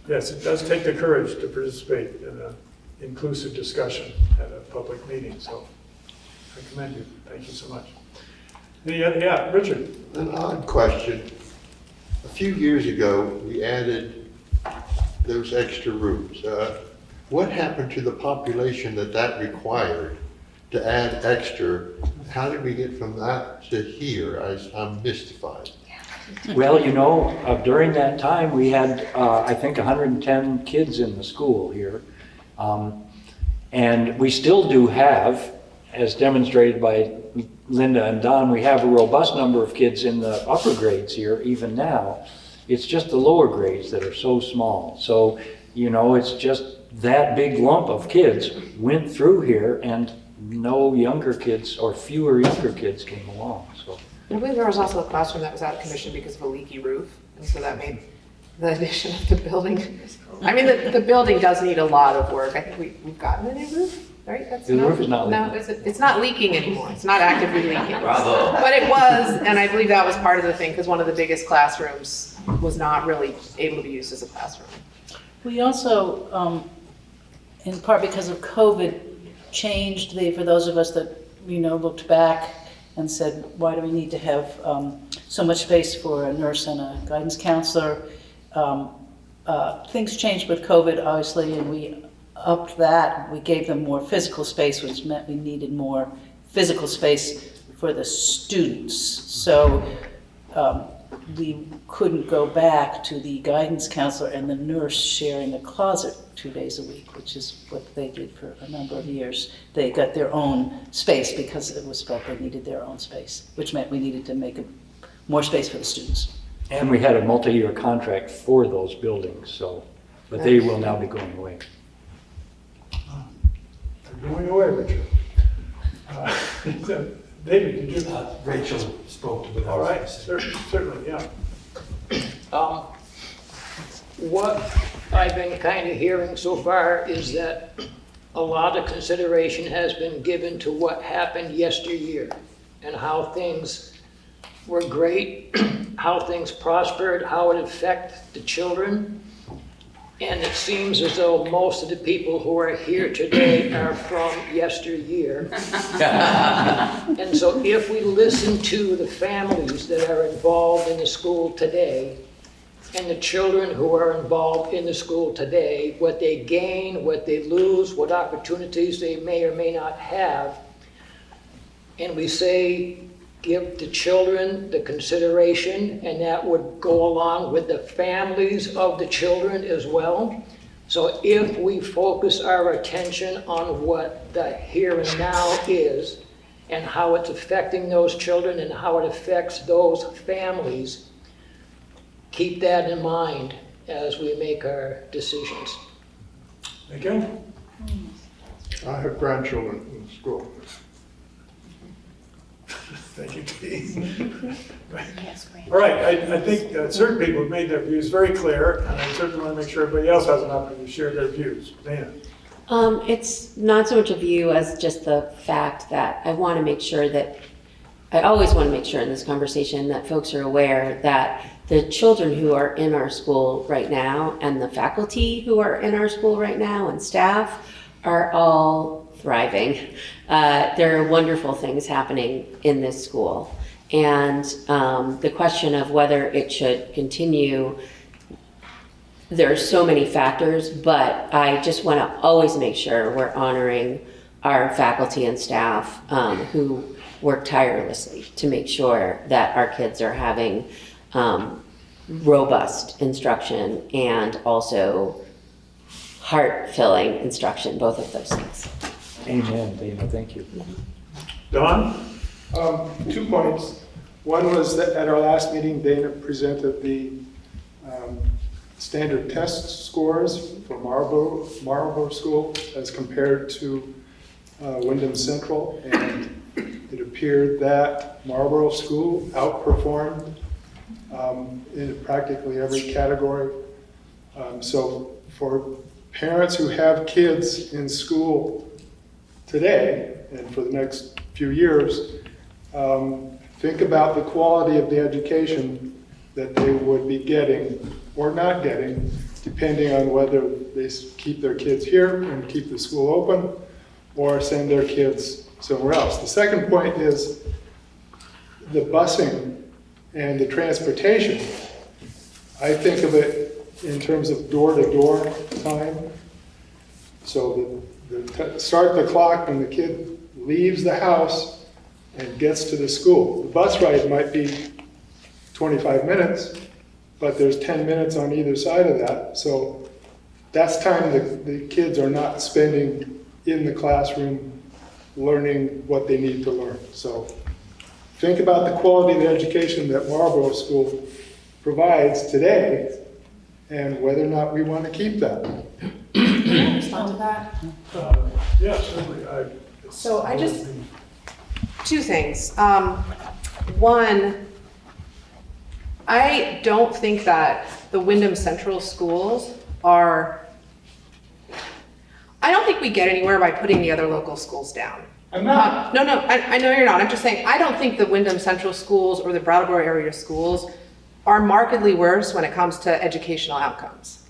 Yes, it does take the courage to participate in an inclusive discussion at a public meeting, so I commend you. Thank you so much. Yeah, Richard. An odd question. A few years ago, we added those extra rooms. What happened to the population that required to add extra? How did we get from that to here? I'm mystified. Well, you know, during that time, we had, I think, 110 kids in the school here. And we still do have, as demonstrated by Linda and Don, we have a robust number of kids in the upper grades here, even now. It's just the lower grades that are so small. So, you know, it's just that big lump of kids went through here, and no younger kids or fewer younger kids came along, so. I believe there was also a classroom that was out of commission because of a leaky roof, and so that made the addition of the building. I mean, the building does need a lot of work. I think we've gotten a new roof, right? The roof is not leaking. No, it's not leaking anymore. It's not actively leaking. Bravo. But it was, and I believe that was part of the thing, because one of the biggest classrooms was not really able to be used as a classroom. We also, in part because of COVID, changed for those of us that, you know, looked back and said, why do we need to have so much space for a nurse and a guidance counselor? Things changed with COVID, obviously, and we upped that. We gave them more physical space, which meant we needed more physical space for the students. So we couldn't go back to the guidance counselor and the nurse sharing a closet 2 days a week, which is what they did for a number of years. They got their own space because it was felt they needed their own space, which meant we needed to make more space for the students. And we had a multi-year contract for those buildings, so, but they will now be going away. They're going away, Richard. David, did you? Rachel spoke to it. All right, certainly, yeah. What I've been kind of hearing so far is that a lot of consideration has been given to what happened yesteryear and how things were great, how things prospered, how it affected the children. And it seems as though most of the people who are here today are from yesteryear. And so if we listen to the families that are involved in the school today, and the children who are involved in the school today, what they gain, what they lose, what opportunities they may or may not have, and we say, give the children the consideration, and that would go along with the families of the children as well. So if we focus our attention on what the here and now is, and how it's affecting those children and how it affects those families, keep that in mind as we make our decisions. Okay. I have grandchildren in school. Thank you, Dean. All right, I think certain people have made their views very clear, and I certainly want to make sure everybody else has an opportunity to share their views. Dana? It's not so much a view as just the fact that I want to make sure that I always want to make sure in this conversation that folks are aware that the children who are in our school right now and the faculty who are in our school right now and staff are all thriving. There are wonderful things happening in this school. And the question of whether it should continue, there are so many factors, but I just want to always make sure we're honoring our faculty and staff who work tirelessly to make sure that our kids are having robust instruction and also heart-filling instruction, both of those things. Amen, Dana, thank you. Don? 2 points. One was that at our last meeting, Dana presented the standard test scores for Marlboro School as compared to Wyndham Central, and it appeared that Marlboro School outperformed in practically every category. So for parents who have kids in school today and for the next few years, think about the quality of the education that they would be getting or not getting, depending on whether they keep their kids here and keep the school open or send their kids somewhere else. The second point is the busing and the transportation. I think of it in terms of door-to-door time. So start the clock when the kid leaves the house and gets to the school. The bus ride might be 25 minutes, but there's 10 minutes on either side of that. So that's time the kids are not spending in the classroom learning what they need to learn. So think about the quality of the education that Marlboro School provides today and whether or not we want to keep that. Can I respond to that? Yes, certainly. So I just, 2 things. One, I don't think that the Wyndham Central schools are, I don't think we get anywhere by putting the other local schools down. I'm not. No, I know you're not. I'm just saying, I don't think the Wyndham Central schools or the Brattleboro area schools are markedly worse when it comes to educational outcomes.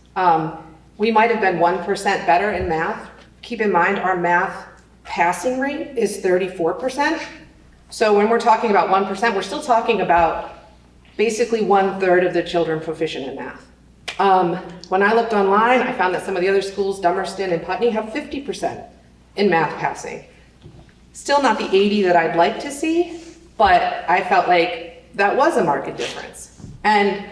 We might have been 1% better in math. Keep in mind, our math passing rate is 34%. So when we're talking about 1%, we're still talking about basically 1/3 of the children proficient in math. When I looked online, I found that some of the other schools, Dummerston and Putney, have 50% in math passing. Still not the 80 that I'd like to see, but I felt like that was a marked difference. And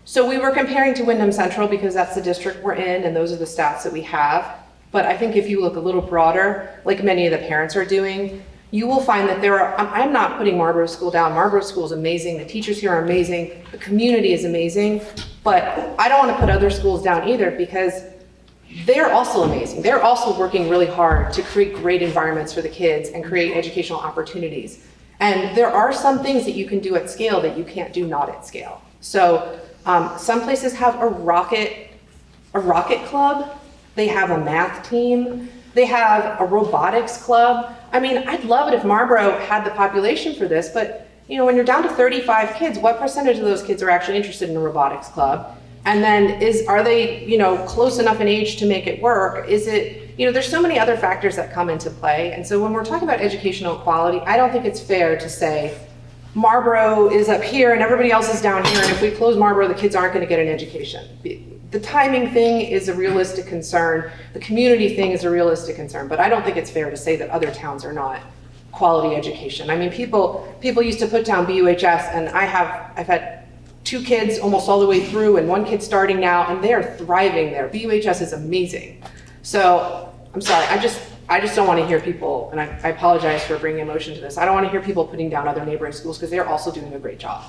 so we were comparing to Wyndham Central because that's the district we're in and those are the stats that we have. But I think if you look a little broader, like many of the parents are doing, you will find that there are, I'm not putting Marlboro School down. Marlboro School is amazing. The teachers here are amazing. The community is amazing. But I don't want to put other schools down either because they're also amazing. They're also working really hard to create great environments for the kids and create educational opportunities. And there are some things that you can do at scale that you can't do not at scale. So some places have a rocket club. They have a math team. They have a robotics club. I mean, I'd love it if Marlboro had the population for this, but you know, when you're down to 35 kids, what percentage of those kids are actually interested in a robotics club? And then are they, you know, close enough in age to make it work? Is it, you know, there's so many other factors that come into play. And so when we're talking about educational equality, I don't think it's fair to say Marlboro is up here and everybody else is down here. And if we close Marlboro, the kids aren't going to get an education. The timing thing is a realistic concern. The community thing is a realistic concern. But I don't think it's fair to say that other towns are not quality education. I mean, people used to put down BUHS, and I've had 2 kids almost all the way through and 1 kid starting now, and they are thriving there. BUHS is amazing. So I'm sorry, I just don't want to hear people, and I apologize for bringing emotion to this. I don't want to hear people putting down other neighboring schools because they're also doing a great job.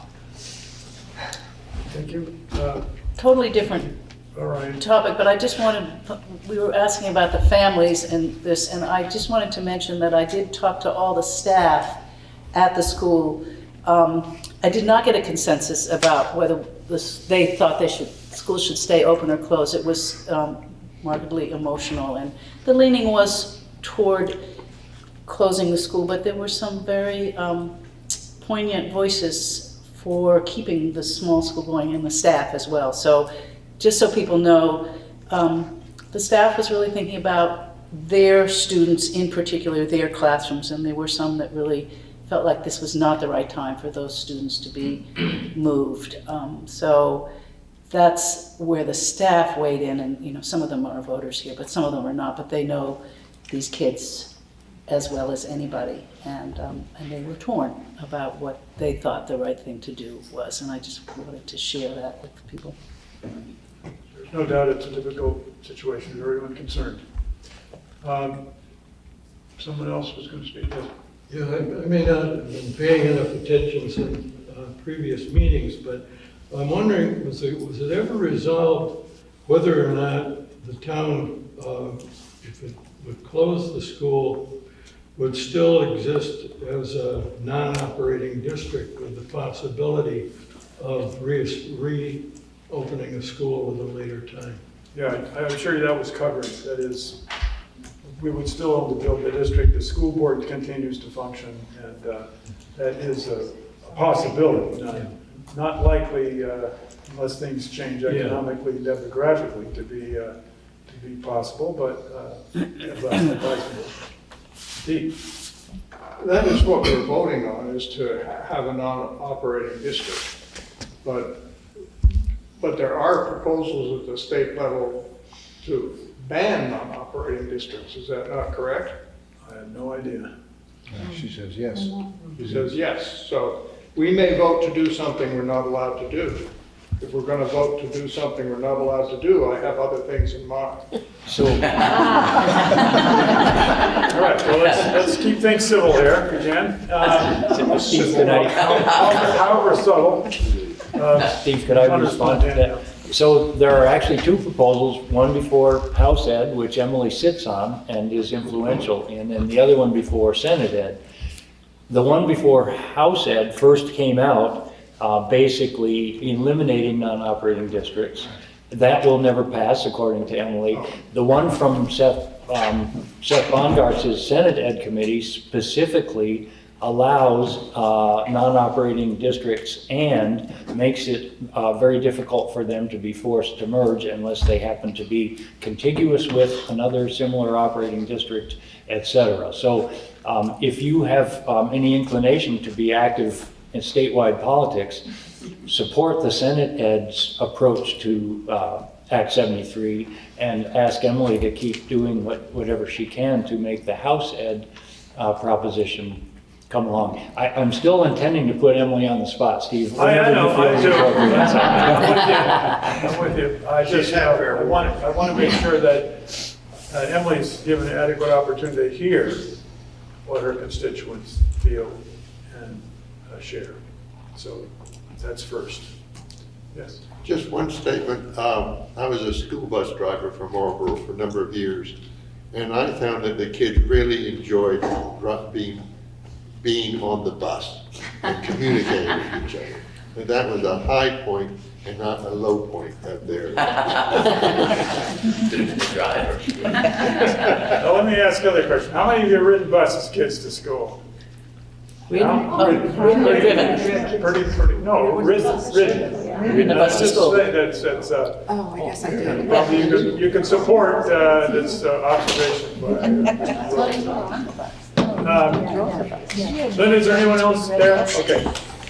Thank you. Totally different topic, but I just wanted, we were asking about the families and this, and I just wanted to mention that I did talk to all the staff at the school. I did not get a consensus about whether they thought schools should stay open or close. It was markedly emotional, and the leaning was toward closing the school, but there were some very poignant voices for keeping the small school going and the staff as well. So just so people know, the staff was really thinking about their students, in particular their classrooms, and there were some that really felt like this was not the right time for those students to be moved. So that's where the staff weighed in, and some of them are voters here, but some of them are not, but they know these kids as well as anybody, and they were torn about what they thought the right thing to do was, and I just wanted to share that with people. There's no doubt it's a difficult situation for everyone concerned. Someone else was going to speak. Yeah, I may not have been paying enough attention in previous meetings, but I'm wondering, was it ever resolved whether or not the town, if it would close the school, would still exist as a non-operating district with the possibility of reopening a school at a later time? Yeah, I assure you that was covered. That is, we would still own the district. The school board continues to function, and that is a possibility. Not likely, unless things change economically, demographically, to be possible, but less advisable. That is what we're voting on, is to have a non-operating district. But there are proposals at the state level to ban non-operating districts. Is that not correct? I have no idea. She says yes. She says yes. So we may vote to do something we're not allowed to do. If we're going to vote to do something we're not allowed to do, I have other things in mind. So. All right, well, let's keep things civil here, if we can. Steve, could I? However subtle. Steve, could I respond to that? So there are actually two proposals, one before House Ed, which Emily sits on and is influential in, and the other one before Senate Ed. The one before House Ed first came out basically eliminating non-operating districts. That will never pass, according to Emily. The one from Seth Bongartz's Senate Ed Committee specifically allows non-operating districts and makes it very difficult for them to be forced to merge unless they happen to be contiguous with another similar operating district, etc. So if you have any inclination to be active in statewide politics, support the Senate Ed's approach to Act 73 and ask Emily to keep doing whatever she can to make the House Ed proposition come along. I'm still intending to put Emily on the spot, Steve. I know, I'm with you. I want to make sure that Emily's given adequate opportunity to hear what her constituents feel and share. So that's first. Yes. Just one statement. I was a school bus driver for Marlboro for a number of years, and I found that the kids really enjoyed being on the bus and communicating with each other. And that was a high point and not a low point up there. Driver. Now let me ask another question. How many of you have ridden buses, kids, to school? Ridden or driven? Pretty, no, ridden. Ridden a bus to school. Oh, I guess I did. Probably you can support this observation. Linda, is there anyone else there? Okay.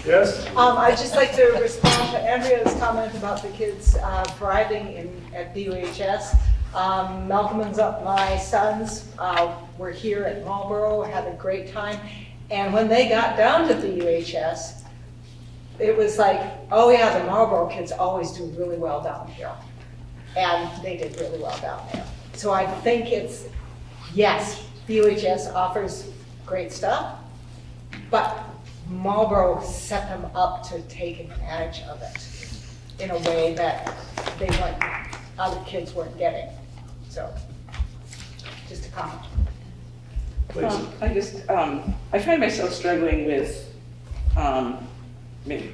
Yes? I'd just like to respond to Andrea's comment about the kids thriving at BUHS. Malcolm and my sons were here at Marlboro, had a great time. And when they got down to BUHS, it was like, oh yeah, the Marlboro kids always do really well down here. And they did really well down there. So I think it's, yes, BUHS offers great stuff, but Marlboro set them up to take advantage of it in a way that other kids weren't getting. So, just a comment. I find myself struggling with, I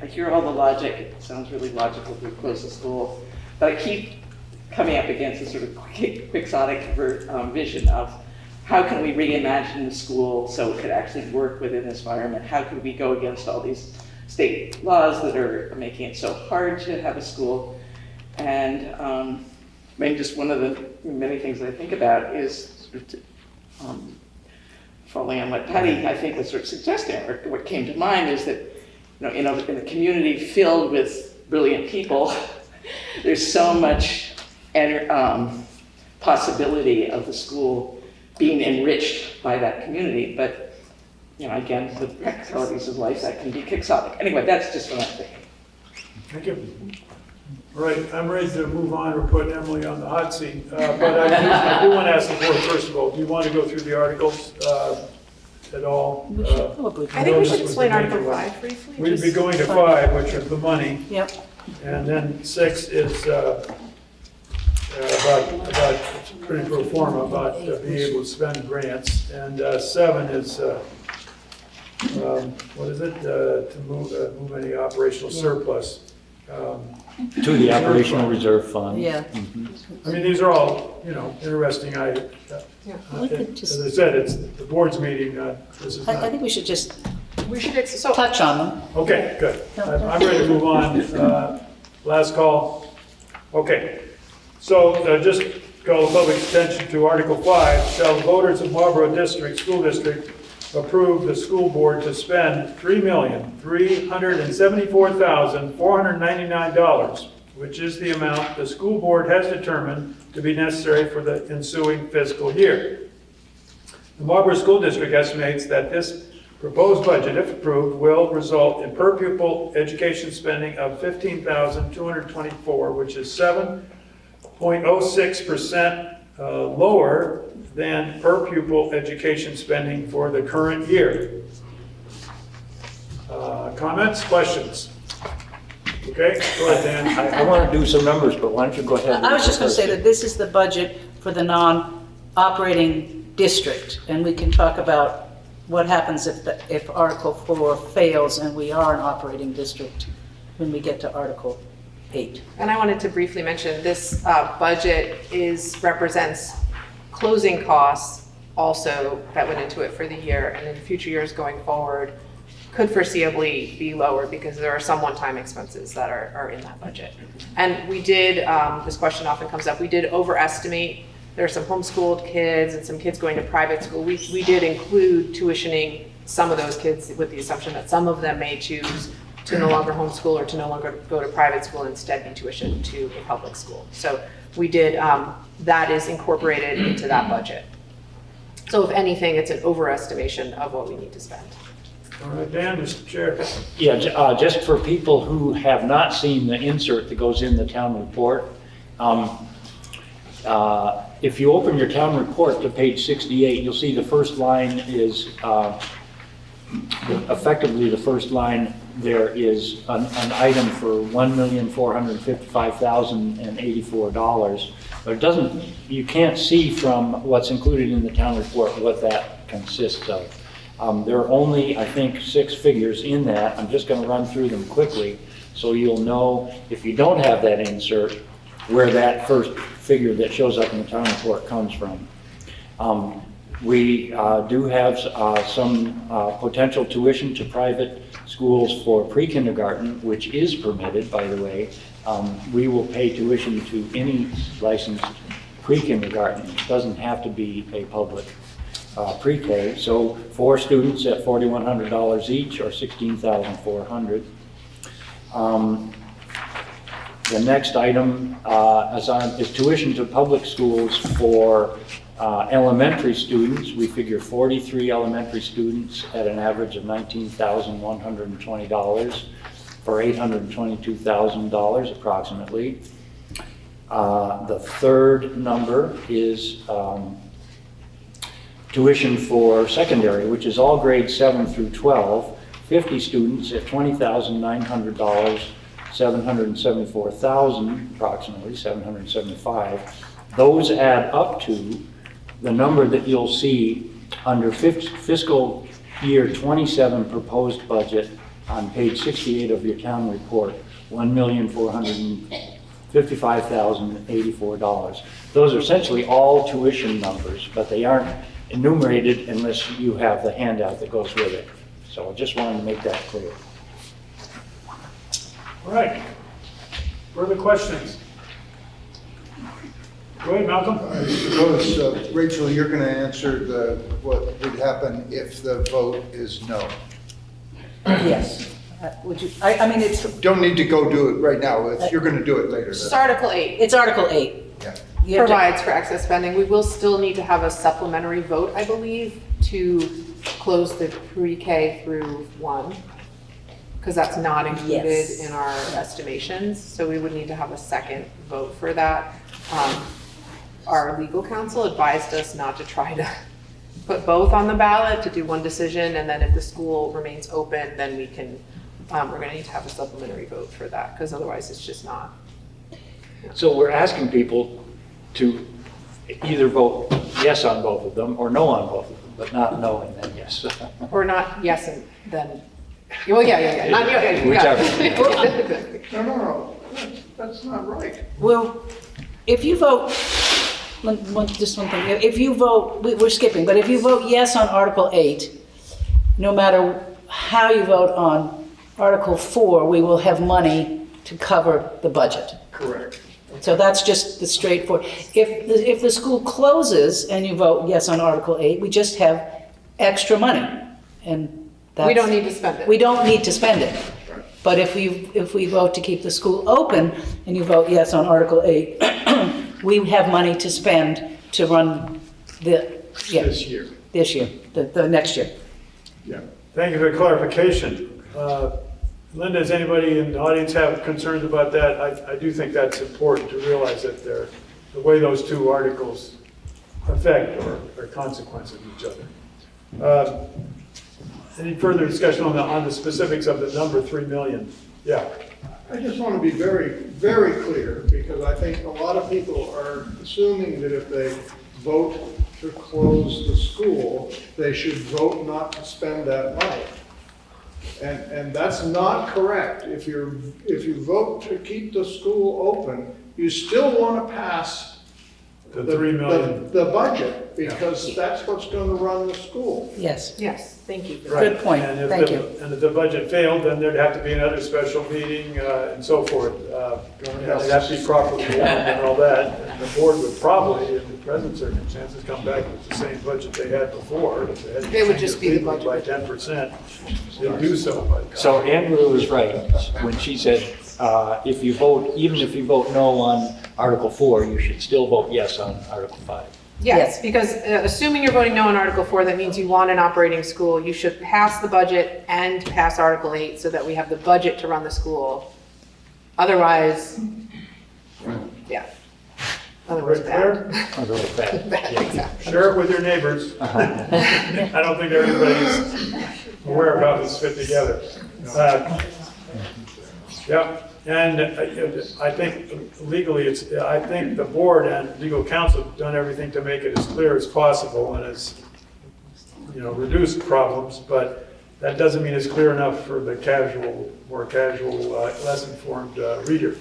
hear all the logic, it sounds really logical to close the school, but I keep coming up against a sort of quixotic vision of how can we reimagine the school so it could actually work within this environment? How could we go against all these state laws that are making it so hard to have a school? And maybe just one of the many things that I think about is sort of following on what Patty, I think, was sort of suggesting, or what came to mind is that, in a community filled with brilliant people, there's so much possibility of the school being enriched by that community. But, again, the practicalities of life, that can be quixotic. Anyway, that's just what I'm thinking. Thank you. All right, I'm ready to move on. We're putting Emily on the hot seat. But I do want to ask the board, first of all, do you want to go through the articles at all? I think we should explain Article 5 briefly. We'd be going to 5, which is the money. Yep. And then 6 is about pretty pro forma, about being able to spend grants. And 7 is, what is it? To move any operational surplus. To the operational reserve fund. Yeah. I mean, these are all, interesting items. As I said, it's the board's meeting. This is I not. think we should just so touch on them. Okay, good. I'm ready to move on. Last call. Okay. So just call the public's attention to Article 5. Shall the voters of Marlboro School District approve the school board to spend $3,374,499, which is the amount the school board has determined to be necessary for the ensuing fiscal year. The Marlboro School District estimates that this proposed budget, if approved, will result in per pupil education spending of $15,224, which is 7.06% lower than per pupil education spending for the current year. Comments, questions? Okay, go ahead, Dan. I want to do some numbers, but why don't you go ahead? I was just going to say that this is the budget for the non-operating district, and we can talk about what happens if Article 4 fails and we are an operating district when we get to Article 8. And I wanted to briefly mention this budget represents closing costs also that went into it for the year, and in future years going forward could foreseeably be lower because there are some one-time expenses that are in that budget. And we did, this question often comes up, we did overestimate. There are some homeschooled kids and some kids going to private school. We did include tuitioning some of those kids with the assumption that some of them may choose to no longer homeschool or to no longer go to private school and instead be tuitioned to a public school. So we did, that is incorporated into that budget. So if anything, it's an overestimation of what we need to spend. All right, Dan, Mr. Chair. Yeah, just for people who have not seen the insert that goes in the town report, if you open your town report to page 68, you'll see the first line is, effectively the first line there is an item for $1,455,084, but it doesn't, you can't see from what's included in the town report what that consists of. There are only, I think, 6 figures in that. I'm just going to run through them quickly so you'll know, if you don't have that insert, where that first figure that shows up in the town report comes from. We do have some potential tuition to private schools for pre-kindergarten, which is permitted, by the way. We will pay tuition to any licensed pre-kindergarten. It doesn't have to be a public pre-K. So 4 students at $4,100 each, or $16,400. The next item is tuition to public schools for elementary students. We figure 43 elementary students at an average of $19,120 for $822,000 approximately. The third number is tuition for secondary, which is all grades 7 through 12, 50 students at $20,900, $774,000 approximately, $775. Those add up to the number that you'll see under fiscal year 27 proposed budget on page 68 of your town report, $1,455,084. Those are essentially all tuition numbers, but they aren't enumerated unless you have the handout that goes with it. So I just wanted to make that clear. All right. Further questions? Go ahead, Malcolm. I suppose, Rachel, you're going to answer what would happen if the vote is no. Yes. Would you, I mean, it's, Don't need to go do it right now. You're going to do it later. It's Article 8. it's Article 8. Yeah. You have to- Provides for excess spending. We will still need to have a supplementary vote, I believe, to close the pre-K through 1, because that's not included Yes. in our estimations. So we would need to have a second vote for that. Our legal counsel advised us not to try to put both on the ballot, to do one decision, and then if the school remains open, then we can, we're gonna need to have a supplementary vote for that, because otherwise it's just not. So we're asking people to either vote yes on both of them or no on both of them, but not no and then yes. Or not yes and then, well, yeah, not, yeah, Whichever. No, that's not right. Well, if you vote, just one thing, if you vote, we're skipping, but if you vote yes on Article 8, no matter how you vote on Article 4, we will have money to cover the budget. Correct. So that's just the straightforward. If the school closes and you vote yes on Article 8, we just have extra money. And that's, we don't need to spend it. We don't need to spend it. But if we vote to keep the school open and you vote yes on Article 8, we have money to spend to run this year, the next year. Yeah. Thank you for the clarification. Linda, does anybody in the audience have concerns about that? I do think that's important to realize that the way those two articles affect or are consequence of each other. Any further discussion on the specifics of the number 3 million? Yeah. I just want to be very, very clear, because I think a lot of people are assuming that if they vote to close the school, they should vote not to spend that money. And that's not correct. If you vote to keep the school open, you still want to pass the 3 million. The budget, because that's what's going to run the school. Yes. Yes, thank you. Right. Good point. And Thank you. And if the budget failed, then there'd have to be another special meeting and so forth. It'd have to be properly warned and all that. And the board would probably, in the present circumstances, come back with the same budget they had before. If they had to It would change just be the budget. by 10%. They'd do so. But, So Andrew was right when she said, if you vote, even if you vote no on Article 4, you should still vote yes on Article 5. Yes, because assuming you're voting no on Article 4, that means you want an operating school. You should pass the budget and pass Article 8 so that we have the budget to run the school. Otherwise, yeah. Otherwise, bad. Otherwise bad. Bad, Yeah. exactly. share it with your neighbors. I don't think everybody's aware of how this fit together. Yeah, and I think legally, I think the board and legal counsel have done everything to make it as clear as possible and as, reduced problems, but that doesn't mean it's clear enough for the more casual, less informed reader.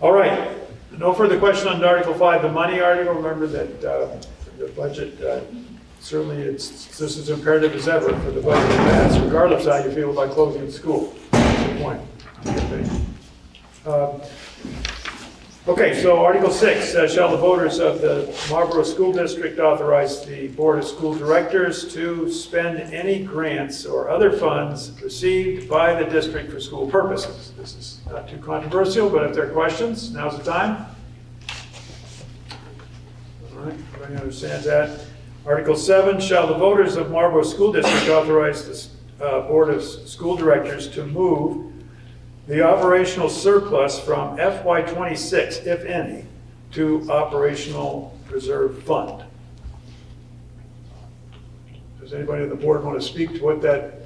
All right, no further question on Article 5, the money article. Remember that the budget, certainly this is imperative as ever for the budget to pass, regardless of how you feel about closing the school. That's the point. Okay, so Article 6, shall the voters of the Marlboro School District authorize the Board of School Directors to spend any grants or other funds received by the district for school purposes? This is not too controversial, but if there are questions, now's the time. All right, everybody understands that. Article 7, shall the voters of Marlboro School District authorize the Board of School Directors to move the operational surplus from FY26, if any, to operational reserve fund? Does anybody on the board want to speak to what that,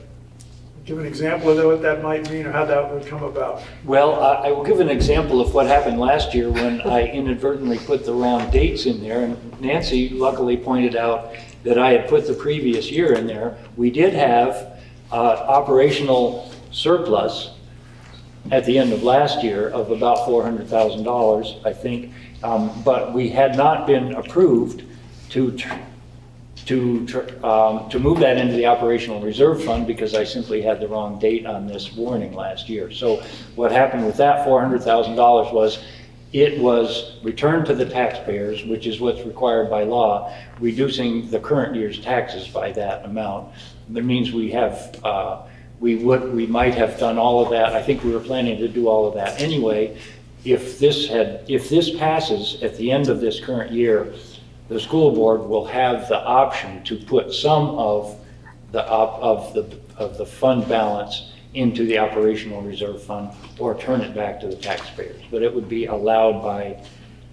give an example of what that might mean or how that would come about? Well, I will give an example of what happened last year when I inadvertently put the wrong dates in there, and Nancy luckily pointed out that I had put the previous year in there. We did have operational surplus at the end of last year of about $400,000, I think, but we had not been approved to to move that into the operational reserve fund because I simply had the wrong date on this warning last year. So what happened with that $400,000 was it was returned to the taxpayers, which is what's required by law, reducing the current year's taxes by that amount. That means we have, we might have done all of that. I think we were planning to do all of that anyway. If this passes at the end of this current year, the school board will have the option to put some of the fund balance into the operational reserve fund or turn it back to the taxpayers. But it would be allowed by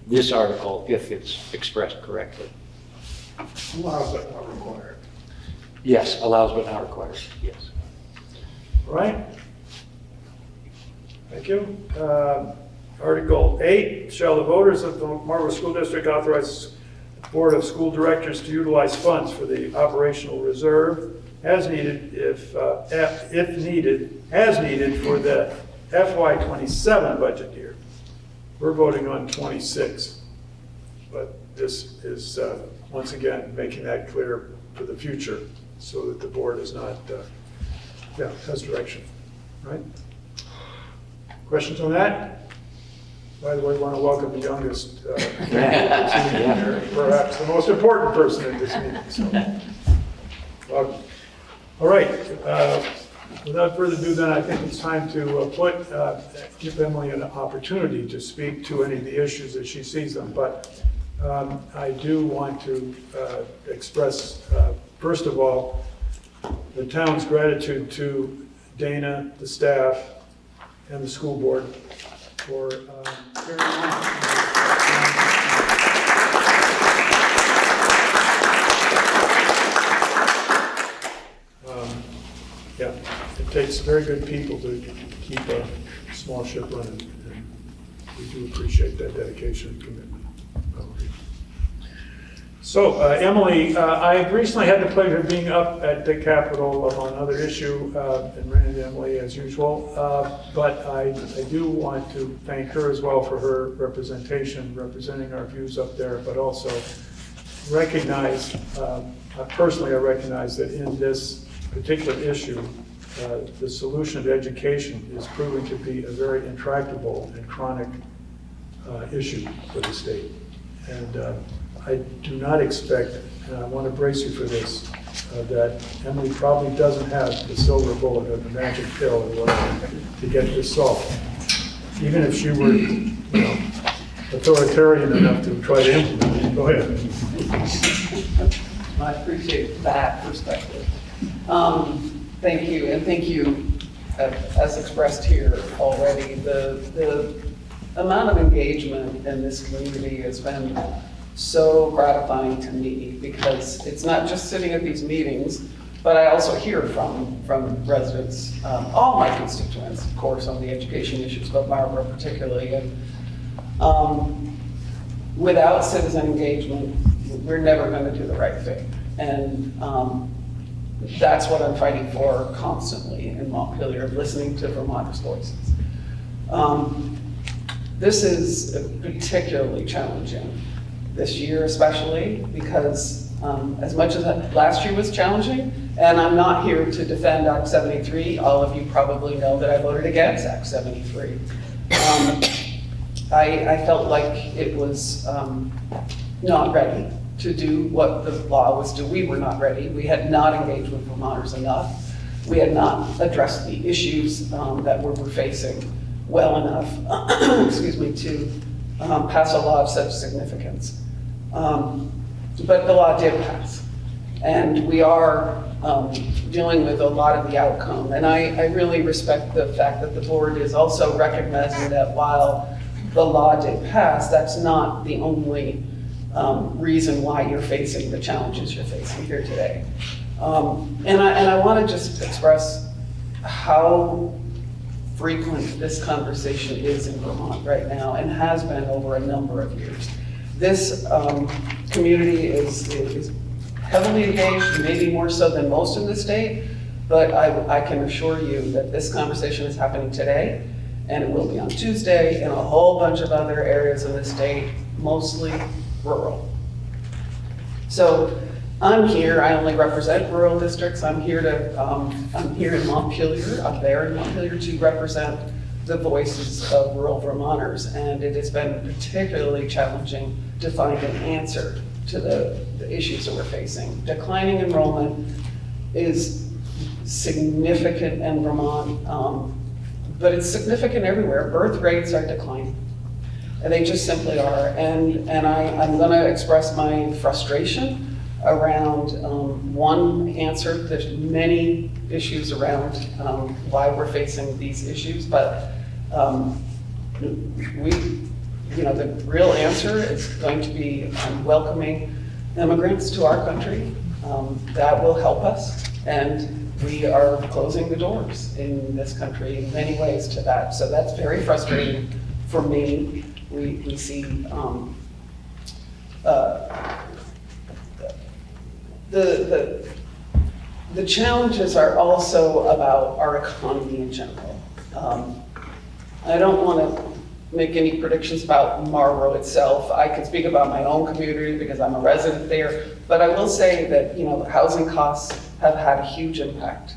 this article if it's expressed correctly. Allows but not required. Yes, allows but not requires, yes. All right. Thank you. Article 8, shall the voters of the Marlboro School District authorize the Board of School Directors to utilize funds for the operational reserve as needed if needed, as needed for the FY27 budget year. We're voting on 26, but this is once again making that clear for the future so that the board is not, has direction, right? Questions on that? By the way, I want to welcome the youngest, perhaps the most important person in this meeting. So, welcome. All right. Without further ado, then I think it's time to give Emily an opportunity to speak to any of the issues as she sees them. But I do want to express, first of all, the town's gratitude to Dana, the staff, and the school board for carrying on. Yeah, it takes very good people to keep a small ship running, and we do appreciate that dedication and commitment. So, Emily, I recently had the pleasure of being up at the Capitol on another issue and ran into Emily as usual, but I do want to thank her as well for her representation, representing our views up there, but also recognize, personally I recognize that in this particular issue, the solution of education is proving to be a very intractable and chronic issue for the state. And I do not expect, and I want to brace you for this, that Emily probably doesn't have the silver bullet or the magic pill or whatever to get this solved. Even if she were, authoritarian enough to try to implement it. Go ahead. I appreciate that perspective. Thank you, and thank you, as expressed here already, the amount of engagement in this community has been so gratifying to me, because it's not just sitting at these meetings, but I also hear from residents, all my constituents, of course, on the education issues, but Marlboro particularly. And without citizen engagement, we're never going to do the right thing. And that's what I'm fighting for constantly in Montpelier, listening to Vermonters' voices. This is particularly challenging this year, especially because as much as last year was challenging, and I'm not here to defend Act 73. All of you probably know that I voted against Act 73. I felt like it was not ready to do what the law was doing. We were not ready. We had not engaged with Vermonters enough. We had not addressed the issues that we were facing well enough, excuse me, to pass a law of such significance. But the law did pass, and we are dealing with a lot of the outcome. And I really respect the fact that the board is also recognizing that while the law did pass, that's not the only reason why you're facing the challenges you're facing here today. And I want to just express how frequent this conversation is in Vermont right now, and has been over a number of years. This community is heavily engaged, maybe more so than most in the state, but I can assure you that this conversation is happening today, and it will be on Tuesday in a whole bunch of other areas in the state, mostly rural. So I'm here, I only represent rural districts. I'm here in Montpelier, I'm there in Montpelier to represent the voices of rural Vermonters. And it has been particularly challenging to find an answer to the issues that we're facing. Declining enrollment is significant in Vermont, but it's significant everywhere. Birth rates are declining. And they just simply are. And I'm going to express my frustration around one answer. There's many issues around why we're facing these issues, but the real answer is going to be welcoming immigrants to our country. That will help us, and we are closing the doors in this country in many ways to that. So that's very frustrating for me. We see the challenges are also about our economy in general. I don't want to make any predictions about Marlboro itself. I can speak about my own community because I'm a resident there, but I will say that housing costs have had a huge impact.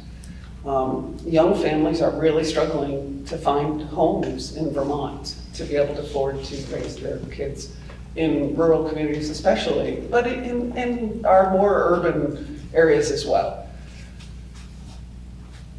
Young families are really struggling to find homes in Vermont to be able to afford to raise their kids in rural communities especially, but in our more urban areas as well.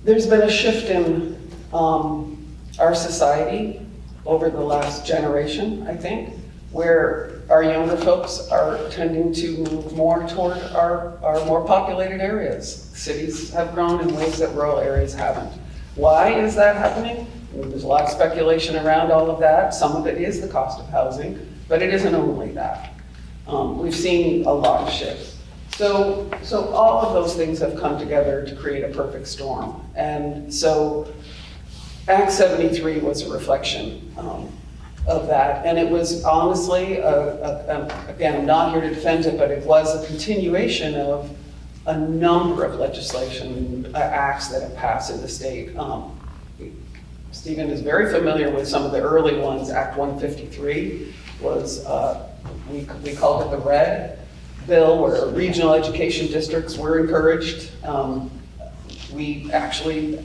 There's been a shift in our society over the last generation, I think, where our younger folks are tending to move more toward our more populated areas. Cities have grown in ways that rural areas haven't. Why is that happening? There's a lot of speculation around all of that. Some of it is the cost of housing, but it isn't only that. We've seen a lot of shifts. So all of those things have come together to create a perfect storm. And so Act 73 was a reflection of that. And it was honestly, again, I'm not here to defend it, but it was a continuation of a number of legislation acts that have passed in the state. Stephen is very familiar with some of the early ones. Act 153 was, we called it the red bill, where regional education districts were encouraged. We actually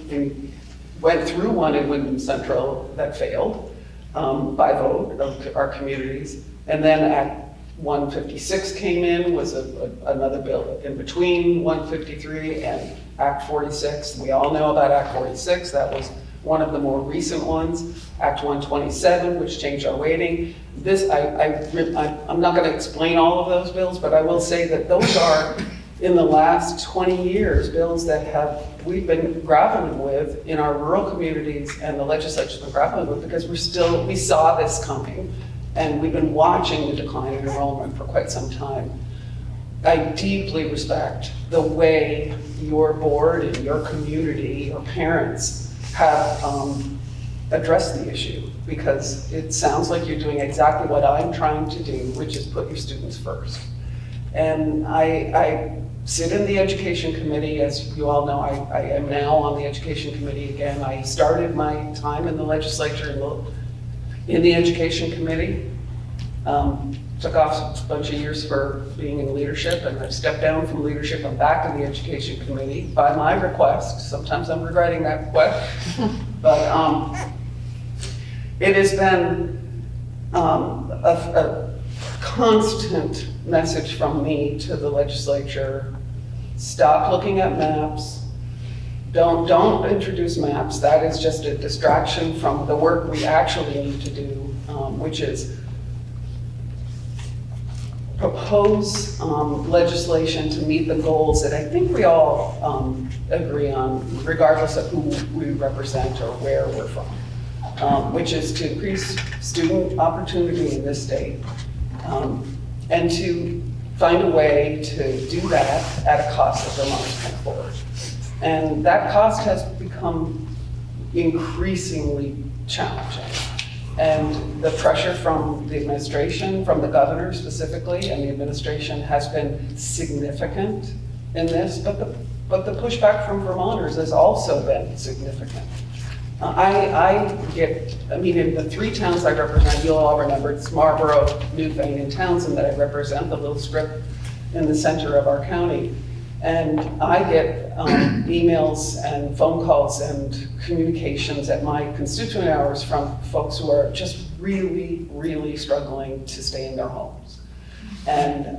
went through one in Wyndham Central that failed by vote of our communities. And then Act 156 came in, was another bill in between 153 and Act 46. We all know about Act 46. That was one of the more recent ones. Act 127, which changed our weighting. I'm not going to explain all of those bills, but I will say that those are, in the last 20 years, bills that we've been grappling with in our rural communities, and the legislature's been grappling with, because we saw this coming, and we've been watching the decline in enrollment for quite some time. I deeply respect the way your board and your community, your parents, have addressed the issue, because it sounds like you're doing exactly what I'm trying to do, which is put your students first. And I sit in the education committee. As you all know, I am now on the education committee again. I started my time in the legislature in the education committee. Took off a bunch of years for being in leadership, and I've stepped down from leadership. I'm back in the education committee by my request. Sometimes I'm regretting that request, but it has been a constant message from me to the legislature: stop looking at maps. Don't introduce maps. That is just a distraction from the work we actually need to do, which is propose legislation to meet the goals that I think we all agree on, regardless of who we represent or where we're from, which is to increase student opportunity in this state, and to find a way to do that at a cost that Vermonters can afford. And that cost has become increasingly challenging. And the pressure from the administration, from the governor specifically, and the administration has been significant in this, but the pushback from Vermonters has also been significant. In the three towns I represent, you'll all remember, it's Marlboro, Newfane, and Townsend that I represent, the little strip in the center of our county. And I get emails and phone calls and communications at my constituent hours from folks who are just really, really struggling to stay in their homes. And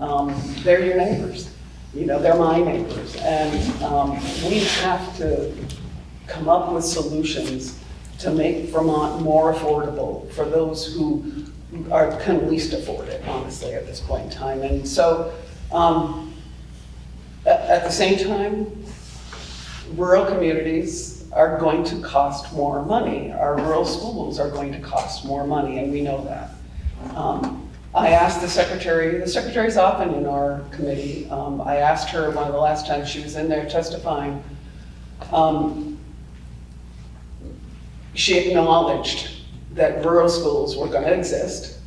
they're your neighbors. You know, they're my neighbors. And we have to come up with solutions to make Vermont more affordable for those who can least afford it, honestly, at this point in time. And so, at the same time, rural communities are going to cost more money. Our rural schools are going to cost more money, and we know that. I asked the secretary's often in our committee. I asked her one of the last times she was in there testifying. She acknowledged that rural schools were going to exist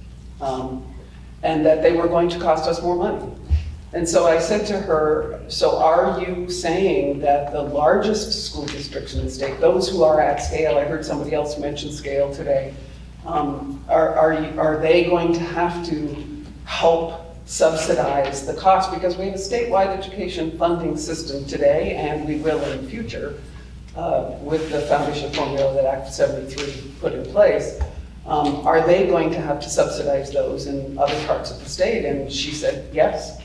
and that they were going to cost us more money. And so I said to her, so are you saying that the largest school districts in the state, those who are at scale, I heard somebody else mention scale today, are they going to have to help subsidize the cost? Because we have a statewide education funding system today, and we will in the future, with the foundation formula that Act 73 put in place. Are they going to have to subsidize those in other parts of the state? And she said, yes,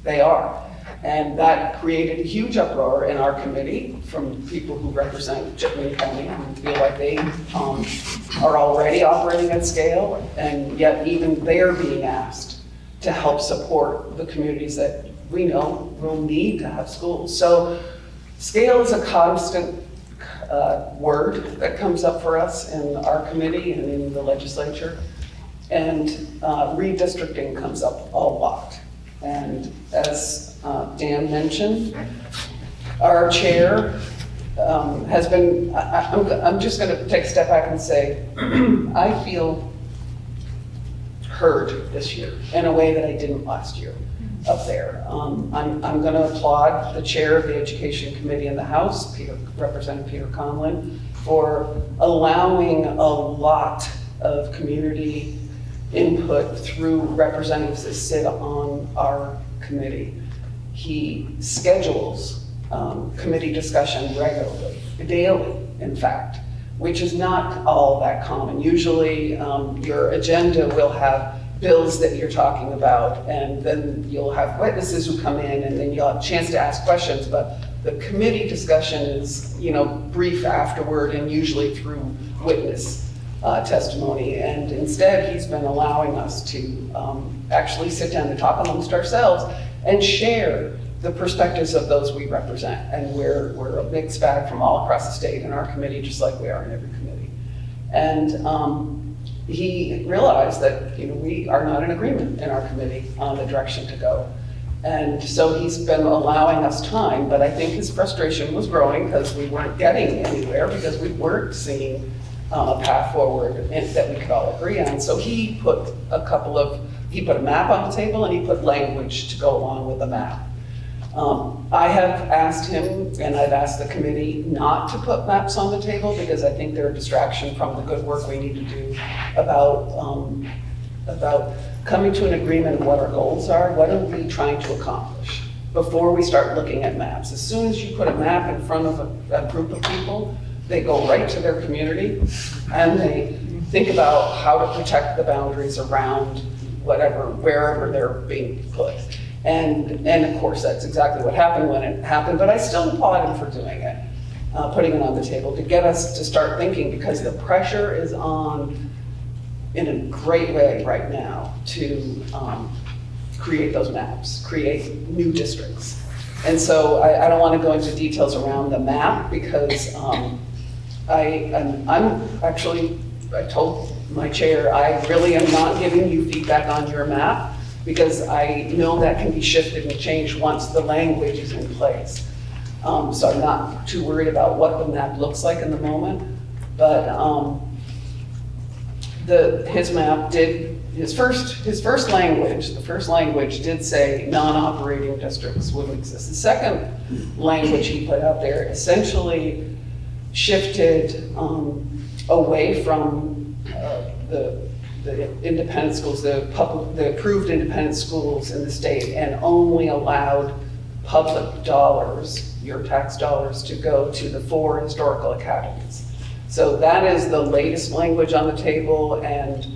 they are. And that created a huge uproar in our committee from people who represent Chittenden County and feel like they are already operating at scale, and yet even they're being asked to help support the communities that we know will need to have schools. So scale is a constant word that comes up for us in our committee and in the legislature. And redistricting comes up a lot. And as Dan mentioned, our chair has been, I'm just going to take a step back and say, I feel heard this year in a way that I didn't last year up there. I'm going to applaud the chair of the Education Committee in the House, Representative Peter Conlin, for allowing a lot of community input through representatives that sit on our committee. He schedules committee discussion regularly, daily, in fact, which is not all that common. Usually your agenda will have bills that you're talking about, and then you'll have witnesses who come in, and then you'll have a chance to ask questions, but the committee discussion is, brief afterward and usually through witness testimony. And instead, he's been allowing us to actually sit down and talk amongst ourselves and share the perspectives of those we represent. And we're a mixed bag from all across the state in our committee, just like we are in every committee. And he realized that we are not in agreement in our committee on the direction to go. And so he's been allowing us time, but I think his frustration was growing because we weren't getting anywhere, because we weren't seeing a path forward that we could all agree on. So he put he put a map on the table, and he put language to go along with the map. I have asked him, and I've asked the committee not to put maps on the table, because I think they're a distraction from the good work we need to do about coming to an agreement on what our goals are. What are we trying to accomplish before we start looking at maps? As soon as you put a map in front of a group of people, they go right to their community, and they think about how to protect the boundaries around wherever they're being put. And of course, that's exactly what happened when it happened, but I still applaud him for doing it, putting it on the table to get us to start thinking, because the pressure is on in a great way right now to create those maps, create new districts. And so I don't want to go into details around the map, because I told my chair, I really am not giving you feedback on your map, because I know that can be shifted and changed once the language is in place. So I'm not too worried about what the map looks like in the moment, but his map did, his first language did say non-operating districts would exist. The second language he put out there essentially shifted away from the the independent schools, the approved independent schools in the state, and only allowed public dollars, your tax dollars, to go to the 4 historical academies. So that is the latest language on the table, and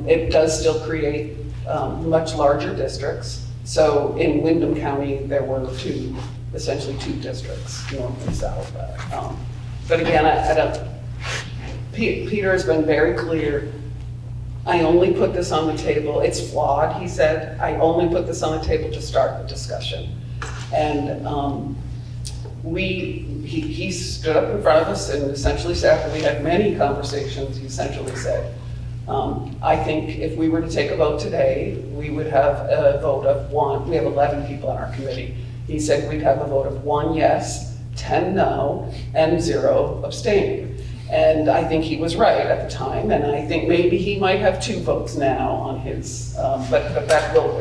it does still create much larger districts. So in Windham County, there were essentially two districts, north and south. But again, I don't, Peter has been very clear. I only put this on the table, it's flawed, he said. I only put this on the table to start the discussion. And he stood up in front of us and essentially said, after we had many conversations, he essentially said, I think if we were to take a vote today, we would have a vote of 1. We have 11 people on our committee. He said we'd have a vote of 1 yes, 10 no, and 0 abstaining. And I think he was right at the time, and I think maybe he might have 2 votes now on his, but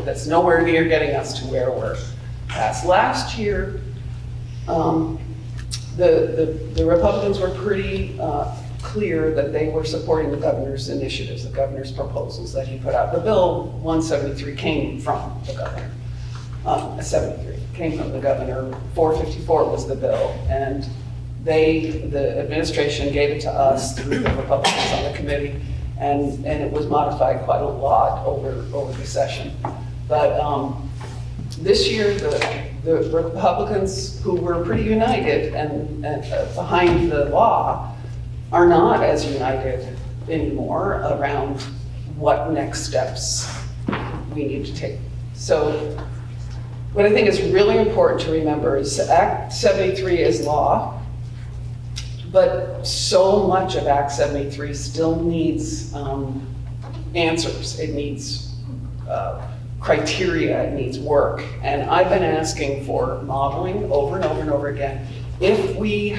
that's nowhere near getting us to where we're at. Last year, the Republicans were pretty clear that they were supporting the governor's initiatives, the governor's proposals that he put out. The bill 173 came from the governor. 73 came from the governor. 454 was the bill, and the administration gave it to us through the Republicans on the committee, and it was modified quite a lot over the session. But this year, the Republicans, who were pretty united and behind the law, are not as united anymore around what next steps we need to take. So what I think is really important to remember is Act 73 is law, but so much of Act 73 still needs answers. It needs criteria, it needs work. And I've been asking for modeling over and over and over again. If we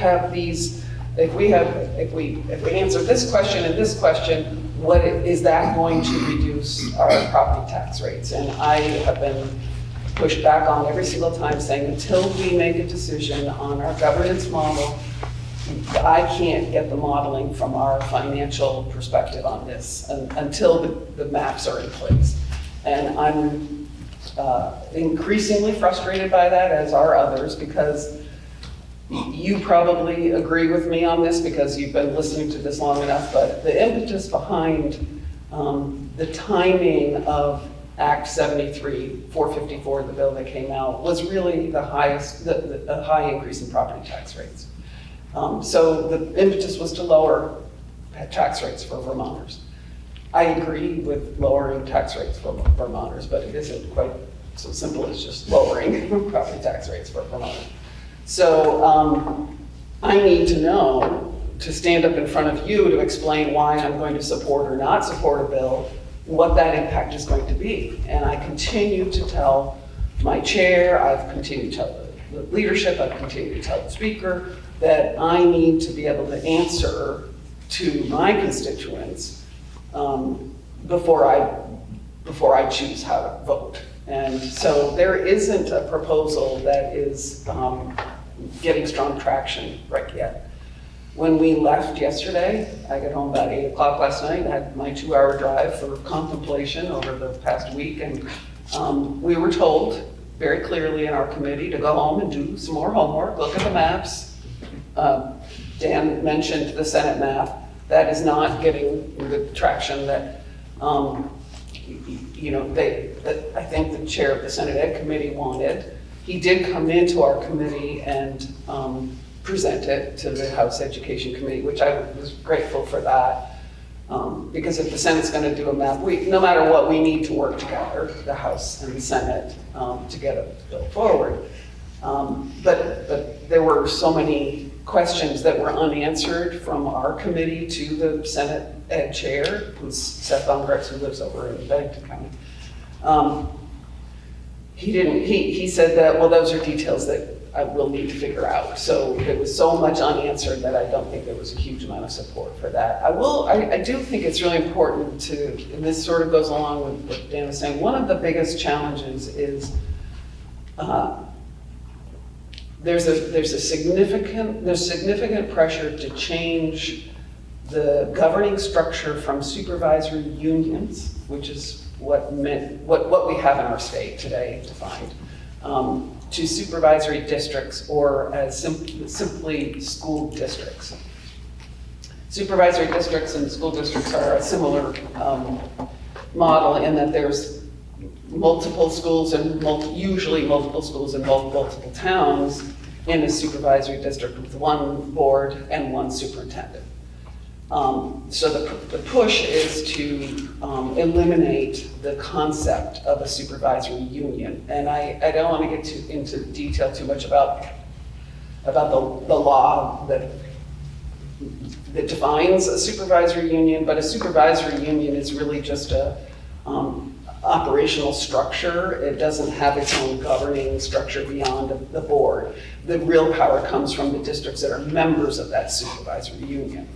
answer this question and this question, what is that going to reduce our property tax rates? And I have been pushed back on every single time, saying until we make a decision on our governance model, I can't get the modeling from our financial perspective on this until the maps are in place. And I'm increasingly frustrated by that, as are others, because you probably agree with me on this because you've been listening to this long enough, but the impetus behind the timing of Act 73, 454, the bill that came out, was really the high increase in property tax rates. So the impetus was to lower tax rates for Vermonters. I agree with lowering tax rates for Vermonters, but it isn't quite so simple as just lowering property tax rates for Vermonters. So I need to know, to stand up in front of you to explain why I'm going to support or not support a bill, what that impact is going to be. And I continue to tell my chair, I've continued to tell the leadership, I've continued to tell the speaker that I need to be able to answer to my constituents before I choose how to vote. And so there isn't a proposal that is getting strong traction right yet. When we left yesterday, I got home about 8 o'clock last night, I had my 2-hour drive for contemplation over the past week, and we were told very clearly in our committee to go home and do some more homework, look at the maps. Dan mentioned the Senate map. That is not getting the traction that, I think the chair of the Senate Ed Committee wanted. He did come into our committee and present it to the House Education Committee, which I was grateful for that. Because if the Senate's going to do a map, no matter what, we need to work together, the House and the Senate, to get a bill forward. But there were so many questions that were unanswered from our committee to the Senate Ed Chair, who's Seth Ungretz, who lives over in Bennington County. He said that, well, those are details that I will need to figure out. So there was so much unanswered that I don't think there was a huge amount of support for that. I do think it's really important to, and this sort of goes along with what Dan was saying, one of the biggest challenges is there's significant pressure to change the governing structure from supervisory unions, which is what we have in our state today defined, to supervisory districts, or as simply school districts. Supervisory districts and school districts are a similar model in that there's multiple schools and usually multiple schools in multiple towns in a supervisory district with one board and one superintendent. So the push is to eliminate the concept of a supervisory union. And I don't want to get into detail too much about the law that defines a supervisory union, but a supervisory union is really just a operational structure. It doesn't have its own governing structure beyond the board. The real power comes from the districts that are members of that supervisory union.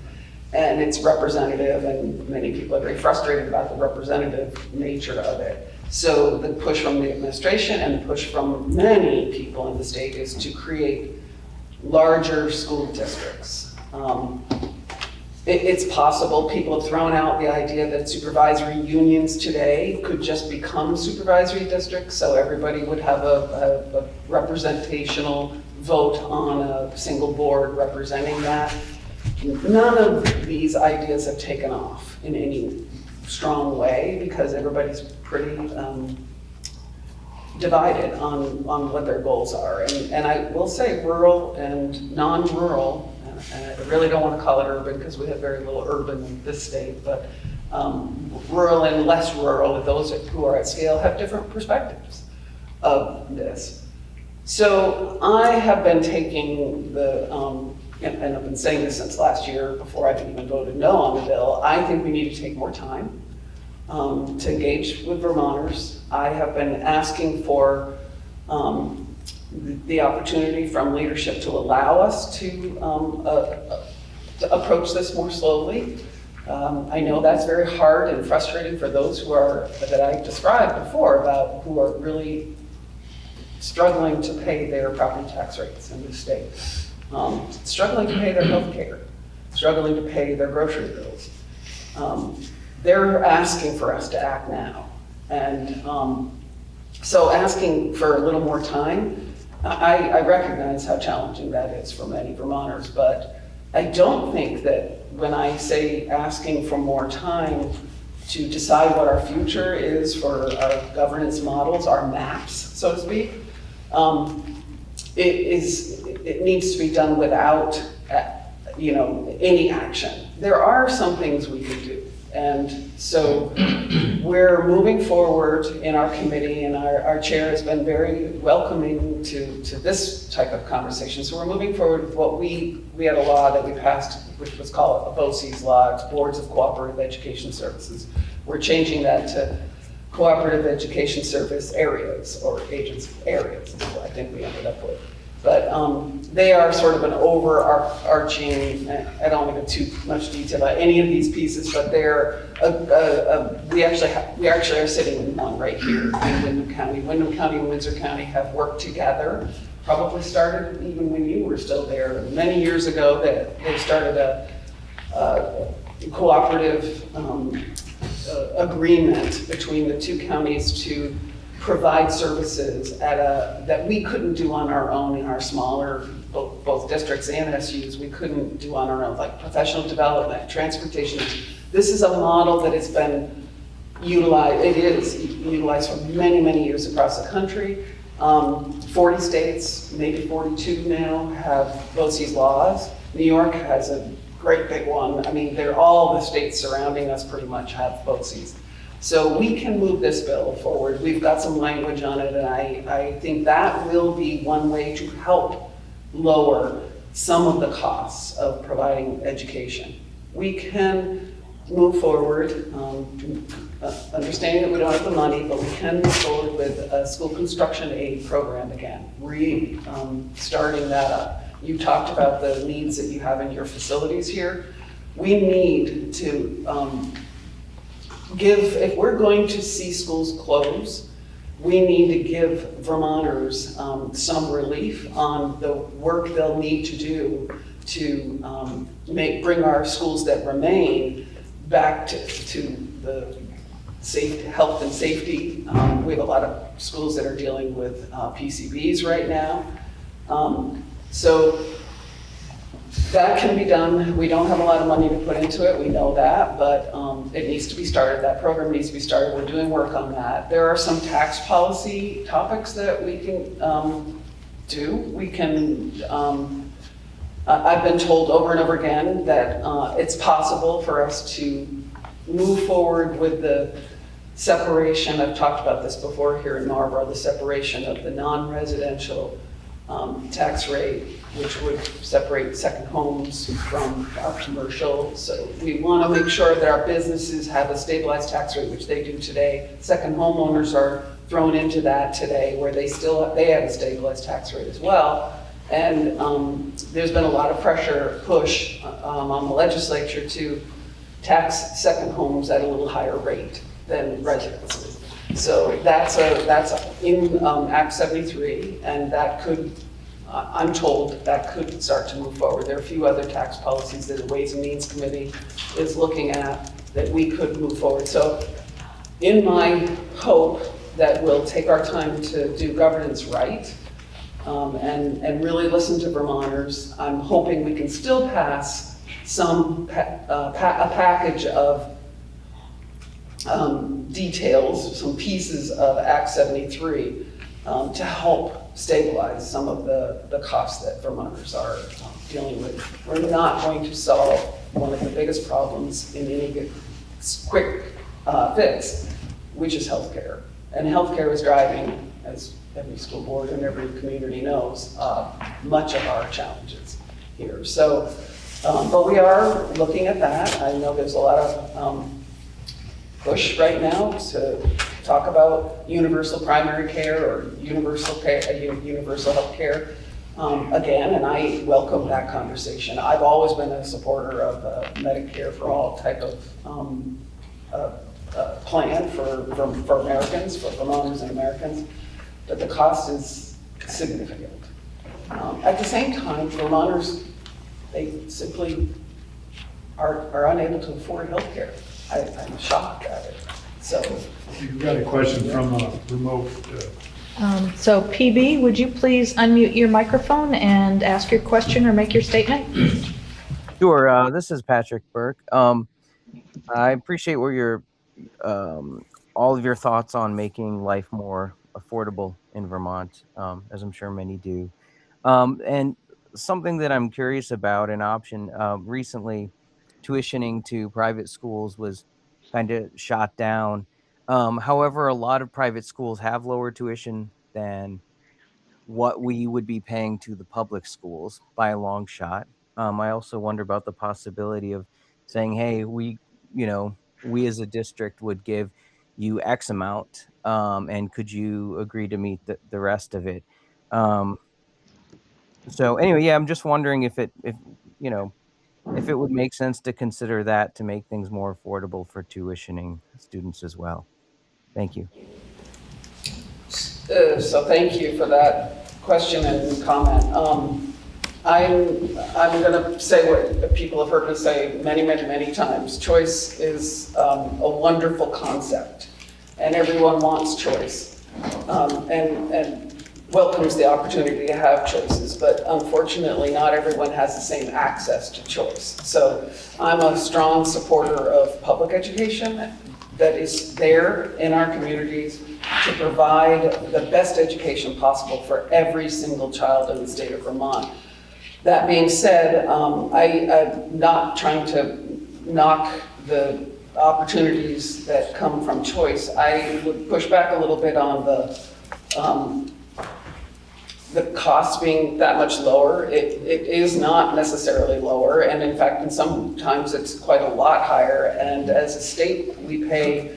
And it's representative, and many people are very frustrated about the representative nature of it. So the push from the administration and the push from many people in the state is to create larger school districts. It's possible people have thrown out the idea that supervisory unions today could just become supervisory districts, so everybody would have a representational vote on a single board representing that. None of these ideas have taken off in any strong way because everybody's pretty divided on what their goals are. And I will say rural and non-rural, and I really don't want to call it urban because we have very little urban in this state, but rural and less rural, those who are at scale, have different perspectives of this. So I have been taking the, and I've been saying this since last year before I even voted no on the bill, I think we need to take more time to engage with Vermonters. I have been asking for the opportunity from leadership to allow us to approach this more slowly. I know that's very hard and frustrating for those who are, that I described before, about who are really struggling to pay their property tax rates in the state, struggling to pay their health care, struggling to pay their grocery bills. They're asking for us to act now. And so asking for a little more time, I recognize how challenging that is for many Vermonters, but I don't think that when I say asking for more time to decide what our future is for our governance models, our maps, so to speak, it needs to be done without any action. There are some things we can do. And so we're moving forward in our committee, and our chair has been very welcoming to this type of conversation. So we're moving forward with what we had a law that we passed, which was called a BOCES law, it's Boards of Cooperative Education Services. We're changing that to Cooperative Education Service Areas, or Agents Areas, is what I think we ended up with. But they are sort of an overarching, I don't want to go too much detail about any of these pieces, but they're, we actually are sitting in one right here in Windham County. Windham County and Windsor County have worked together, probably started even when you were still there. Many years ago, they started a cooperative agreement between the two counties to provide services that we couldn't do on our own in our smaller, both districts and SUs, we couldn't do on our own, like professional development, transportation. This is a model that has been utilized, it is utilized for many, many years across the country. 40 states, maybe 42 now, have BOCES laws. New York has a great big one. I mean, all the states surrounding us pretty much have BOCES. So we can move this bill forward. We've got some language on it, and I think that will be one way to help lower some of the costs of providing education. We can move forward, understanding that we don't have the money, but we can move forward with a school construction aid program again, starting that up. You talked about the needs that you have in your facilities here. We need to if we're going to see schools close, we need to give Vermonters some relief on the work they'll need to do to bring our schools that remain back to the health and safety. We have a lot of schools that are dealing with PCBs right now. So that can be done. We don't have a lot of money to put into it, we know that, but it needs to be started. That program needs to be started. We're doing work on that. There are some tax policy topics that we can do. We can, I've been told over and over again that it's possible for us to move forward with the separation. I've talked about this before here in Marlboro, the separation of the non-residential tax rate, which would separate second homes from our commercial. So we want to make sure that our businesses have a stabilized tax rate, which they do today. Second homeowners are thrown into that today, where they have a stabilized tax rate as well. And there's been a lot of push on the legislature to tax second homes at a little higher rate than residences. So that's in Act 73, and that could, I'm told, that could start to move forward. There are a few other tax policies that the Ways and Means Committee is looking at that we could move forward. So in my hope that we'll take our time to do governance right, and really listen to Vermonters, I'm hoping we can still pass a package of details, some pieces of Act 73 to help stabilize some of the costs that Vermonters are dealing with. We're not going to solve one of the biggest problems in any quick fix, which is healthcare. And healthcare is driving, as every school board and every community knows, much of our challenges here. So, but we are looking at that. I know there's a lot of push right now to talk about universal primary care or universal health care again, and I welcome that conversation. I've always been a supporter of Medicare for all type of plan for Americans, for Vermonters and Americans, but the cost is significant. At the same time, Vermonters, they simply are unable to afford health care. I'm shocked at it. So You've got a question from a remote. So PB, would you please unmute your microphone and ask your question or make your statement? Sure. This is Patrick Burke. I appreciate all of your thoughts on making life more affordable in Vermont, as I'm sure many do. And something that I'm curious about, an option recently, tuitioning to private schools was kind of shot down. However, a lot of private schools have lower tuition than what we would be paying to the public schools by a long shot. I also wonder about the possibility of saying, hey, we as a district would give you X amount, and could you agree to meet the rest of it? So anyway, yeah, I'm just wondering if it would make sense to consider that to make things more affordable for tuitioning students as well. Thank you. So thank you for that question and comment. I'm going to say what people have heard me say many times. Choice is a wonderful concept, and everyone wants choice, and welcomes the opportunity to have choices, but unfortunately not everyone has the same access to choice. So I'm a strong supporter of public education that is there in our communities to provide the best education possible for every single child in the state of Vermont. That being said, I'm not trying to knock the opportunities that come from choice. I would push back a little bit on the cost being that much lower. It is not necessarily lower, and in fact, and sometimes it's quite a lot higher. And as a state, we pay,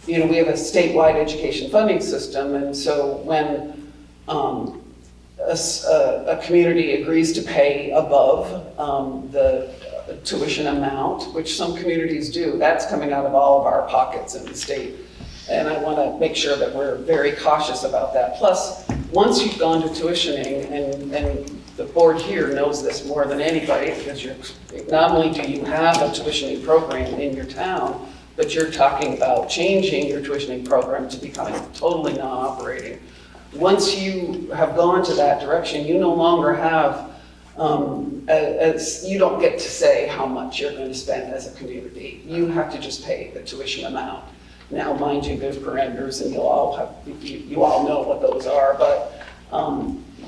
we have a statewide education funding system, and so when a community agrees to pay above the tuition amount, which some communities do, that's coming out of all of our pockets in the state. And I want to make sure that we're very cautious about that. Plus, once you've gone to tuitioning and the board here knows this more than anybody, because not only do you have a tuitioning program in your town, but you're talking about changing your tuitioning program to becoming totally non-operating. Once you have gone to that direction, you no longer have, you don't get to say how much you're going to spend as a community. You have to just pay the tuition amount. Now, mind you, there's parameters, and you all know what those are, but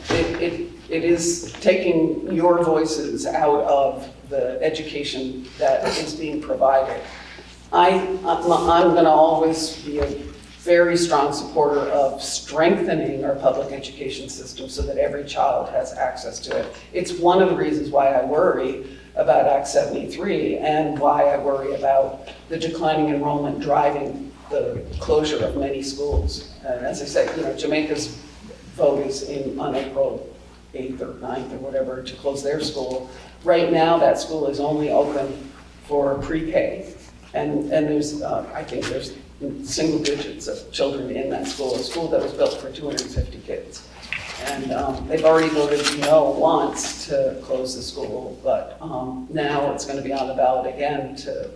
it is taking your voices out of the education that is being provided. I'm going to always be a very strong supporter of strengthening our public education system so that every child has access to it. It's one of the reasons why I worry about Act 73 and why I worry about the declining enrollment driving the closure of many schools. And as I said, Jamaica's vote is on April 8th or 9th or whatever to close their school. Right now, that school is only open for pre-K. And there's, I think there's single digits of children in that school, a school that was built for 250 kids. And they've already voted no once to close the school, but now it's going to be on the ballot again to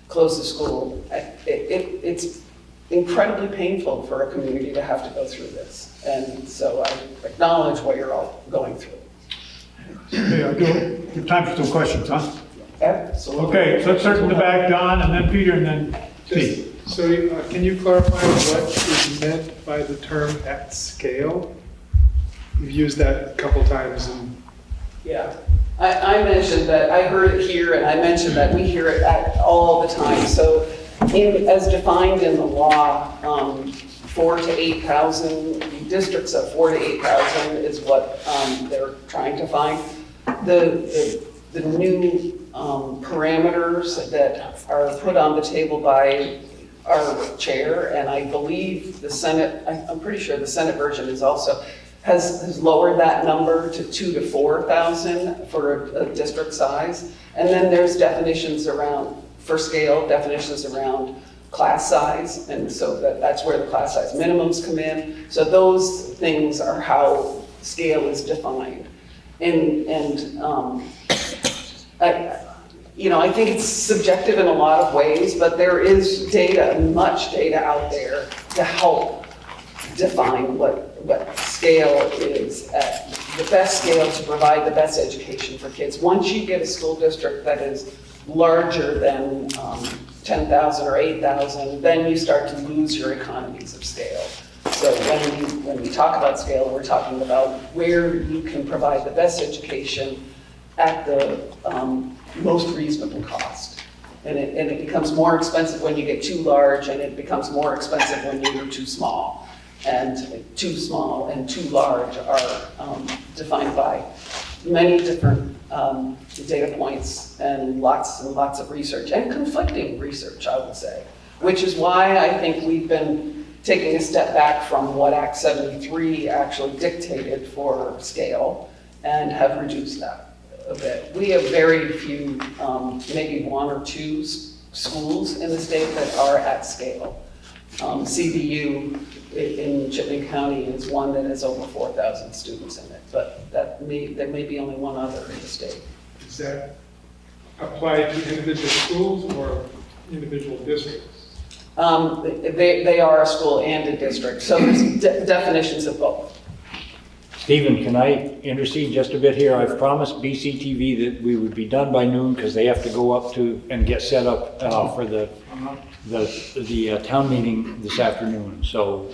close the school. It's incredibly painful for a community to have to go through this. And so I acknowledge what you're all going through. Okay, I'll give time for some questions, huh? Absolutely. Okay, so let's start in the back, Don, and then Peter, and then Steve. So can you clarify what is meant by the term at scale? You've used that a couple times. Yeah, I mentioned that, I heard it here, and I mentioned that we hear it all the time. So as defined in the law, 4,000 to 8,000, districts of 4,000 to 8,000 is what they're trying to find. The new parameters that are put on the table by our chair, and I believe the Senate, I'm pretty sure the Senate version is also, has lowered that number to 2,000 to 4,000 for a district size. And then there's definitions around, for scale, definitions around class size, and so that's where the class size minimums come in. So those things are how scale is defined. I think it's subjective in a lot of ways, but there is data, much data out there to help define what scale is at the best scale to provide the best education for kids. Once you get a school district that is larger than 10,000 or 8,000, then you start to lose your economies of scale. So when we talk about scale, we're talking about where you can provide the best education at the most reasonable cost. And it becomes more expensive when you get too large, and it becomes more expensive when you're too small. And too small and too large are defined by many different data points and lots of research, and conflicting research, I would say, which is why I think we've been taking a step back from what Act 73 actually dictated for scale and have reduced that a bit. We have very few, maybe one or two schools in the state that are at scale. CBU in Chittenden County is one that has over 4,000 students in it, but there may be only one other in the state. Does that apply to individual schools or individual districts? They are a school and a district, so there's definitions of both. Stephen, can I intercede just a bit here? I've promised BCTV that we would be done by noon because they have to go up to and get set up for the town meeting this afternoon. So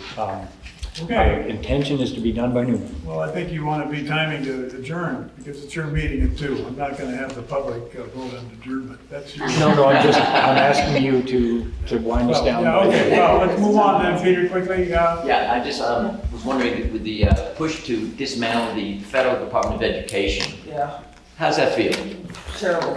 our intention is to be done by noon. Well, I think you want to be timing to adjourn because it's your meeting at 2. I'm not going to have the public vote on adjournment. That's your. No, I'm asking you to wind us down. Yeah, okay. Well, let's move on then, Peter, quickly. Yeah, I just was wondering with the push to dismantle the Federal Department of Education. Yeah. How's that feel? Terrible.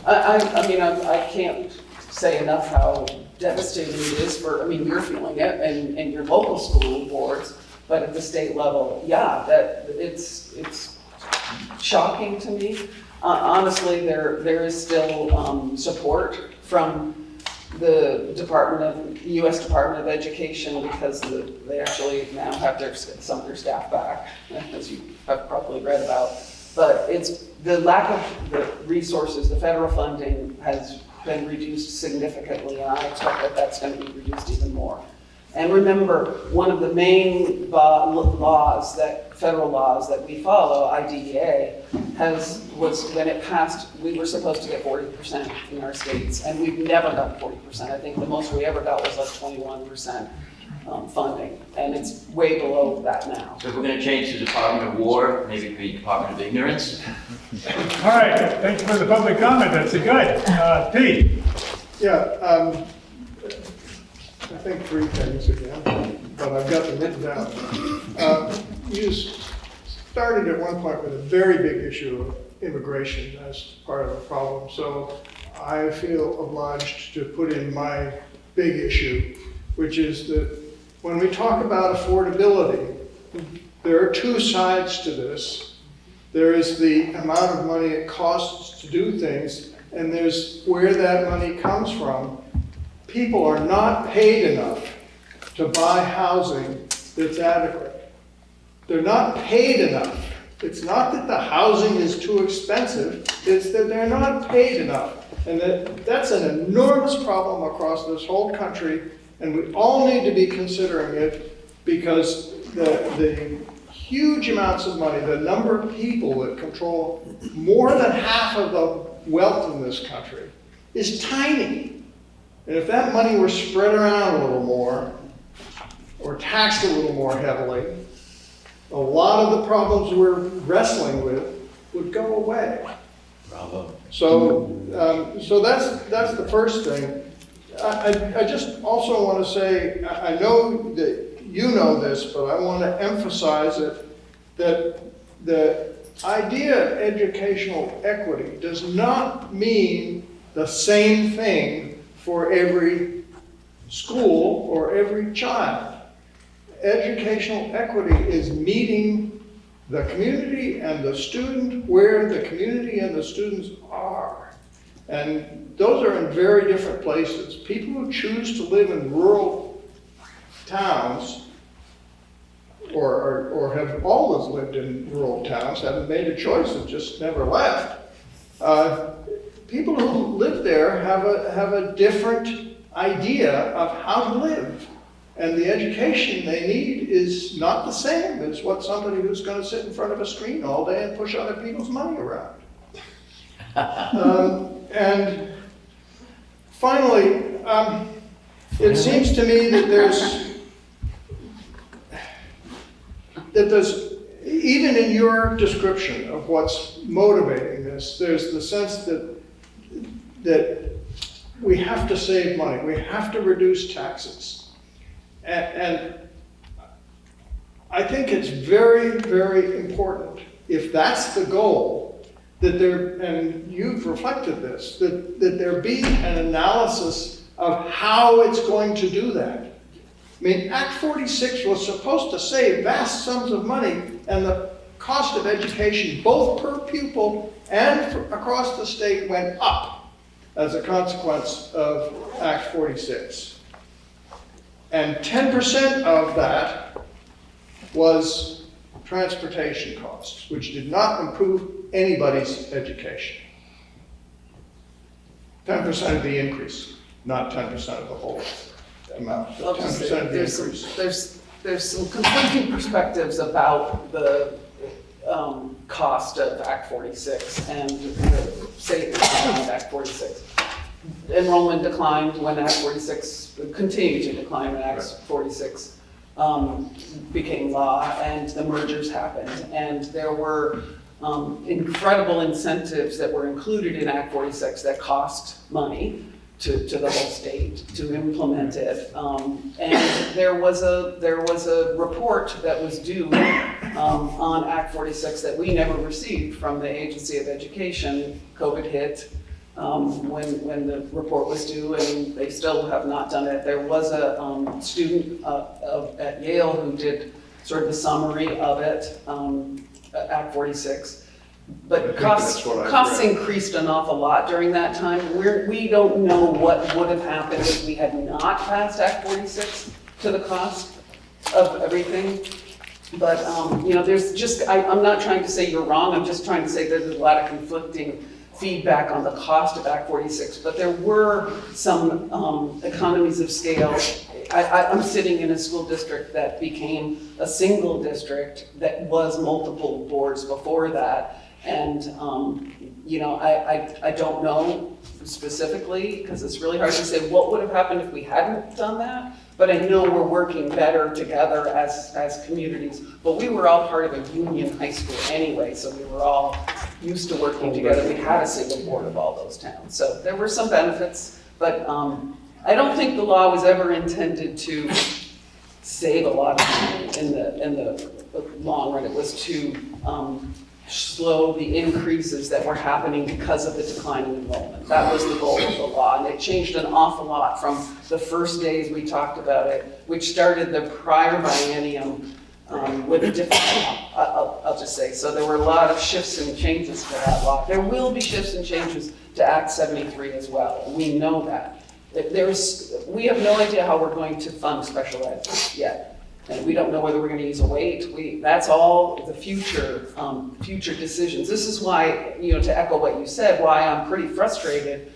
I can't say enough how devastating it is you're feeling it and your local school boards, but at the state level, yeah, that it's shocking to me. Honestly, there is still support from the U.S. Department of Education, because they actually now have some of their staff back, as you have probably read about. But it's the lack of the resources, the federal funding has been reduced significantly, and I expect that that's going to be reduced even more. And remember, one of the main federal laws that we follow, IDEA, was when it passed, we were supposed to get 40% in our states, and we've never got 40%. I think the most we ever got was like 21% funding, and it's way below that now. So if we're going to change to Department of War, maybe it could be Department of Ignorance. All right, thanks for the public comment, that's good. Pete? Yeah, I think three things again, but I've got them written down. You started at one point with a very big issue of immigration as part of the problem, so I feel obliged to put in my big issue, which is that when we talk about affordability, there are two sides to this. There is the amount of money it costs to do things, and there's where that money comes from. People are not paid enough to buy housing that's adequate. They're not paid enough. It's not that the housing is too expensive, it's that they're not paid enough. And that's an enormous problem across this whole country, and we all need to be considering it, because the huge amounts of money, the number of people that control more than half of the wealth in this country is tiny. And if that money were spread around a little more, or taxed a little more heavily, a lot of the problems we're wrestling with would go away. Bravo. So that's the first thing. I just also want to say, I know that you know this, but I want to emphasize it, that the idea of educational equity does not mean the same thing for every school or every child. Educational equity is meeting the community and the student where the community and the students are. And those are in very different places. People who choose to live in rural towns or have always lived in rural towns, haven't made a choice and just never left. People who live there have a different idea of how to live. And the education they need is not the same as what somebody who's going to sit in front of a screen all day and push other people's money around. And finally, it seems to me that there's, even in your description of what's motivating this, there's the sense that we have to save money, we have to reduce taxes. And I think it's very, very important, if that's the goal, that there, and you've reflected this, that there be an analysis of how it's going to do that. I mean, Act 46 was supposed to save vast sums of money, and the cost of education, both per pupil and across the state, went up as a consequence of Act 46. And 10% of that was transportation costs, which did not improve anybody's education. 10% of the increase, not 10% of the whole amount, but 10% of the increase. There's some conflicting perspectives about the cost of Act 46 and the statement behind Act 46. Enrollment declined when Act 46, continued to decline when Act 46 became law, and the mergers happened. And there were incredible incentives that were included in Act 46 that cost money to the whole state to implement it. And there was a report that was due on Act 46 that we never received from the Agency of Education. COVID hit. When the report was due, and they still have not done it. There was a student at Yale who did sort of the summary of it, Act 46, But think costs, that's what I costs read. increased an awful lot during that time. We don't know what would have happened if we had not passed Act 46 to the cost of everything. But, there's just, I'm not trying to say you're wrong, I'm just trying to say there's a lot of conflicting feedback on the cost of Act 46, but there were some economies of scale. I'm sitting in a school district that became a single district that was multiple boards before that. And, I don't know specifically, because it's really hard to say what would have happened if we hadn't done that. But I know we're working better together as communities. But we were all part of a union high school anyway, so we were all used to working together. We had a single board of all those towns. So there were some benefits, but I don't think the law was ever intended to save a lot of money in the long run. It was to slow the increases that were happening because of the decline in enrollment. That was the goal of the law, and it changed an awful lot from the first days we talked about it, which started the prior biennium with a different law, I'll just say. So there were a lot of shifts and changes to that law. There will be shifts and changes to Act 73 as well. We know that. We have no idea how we're going to fund special ed yet. And we don't know whether we're going to use a weight. That's all the future decisions. This is why, to echo what you said, why I'm pretty frustrated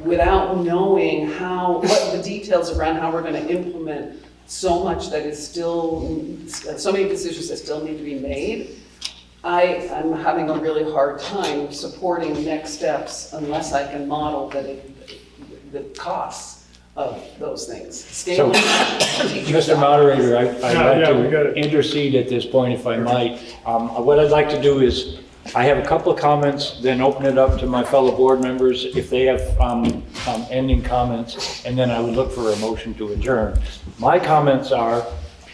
without knowing what the details around how we're going to implement so much that is still, so many decisions that still need to be made. I'm having a really hard time supporting next steps unless I can model the costs of those things. So, Mr. Moderator, I'd like to intercede at this point, if I might. What I'd like to do is, I have a couple of comments, then open it up to my fellow board members if they have ending comments, and then I would look for a motion to adjourn. My comments are,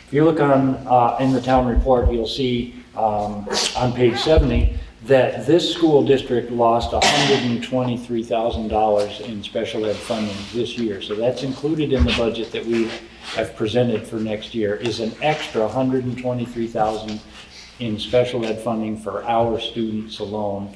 if you look in the town report, you'll see on page 70 that this school district lost $123,000 in special ed funding this year. So that's included in the budget that we have presented for next year, is an extra $123,000 in special ed funding for our students alone.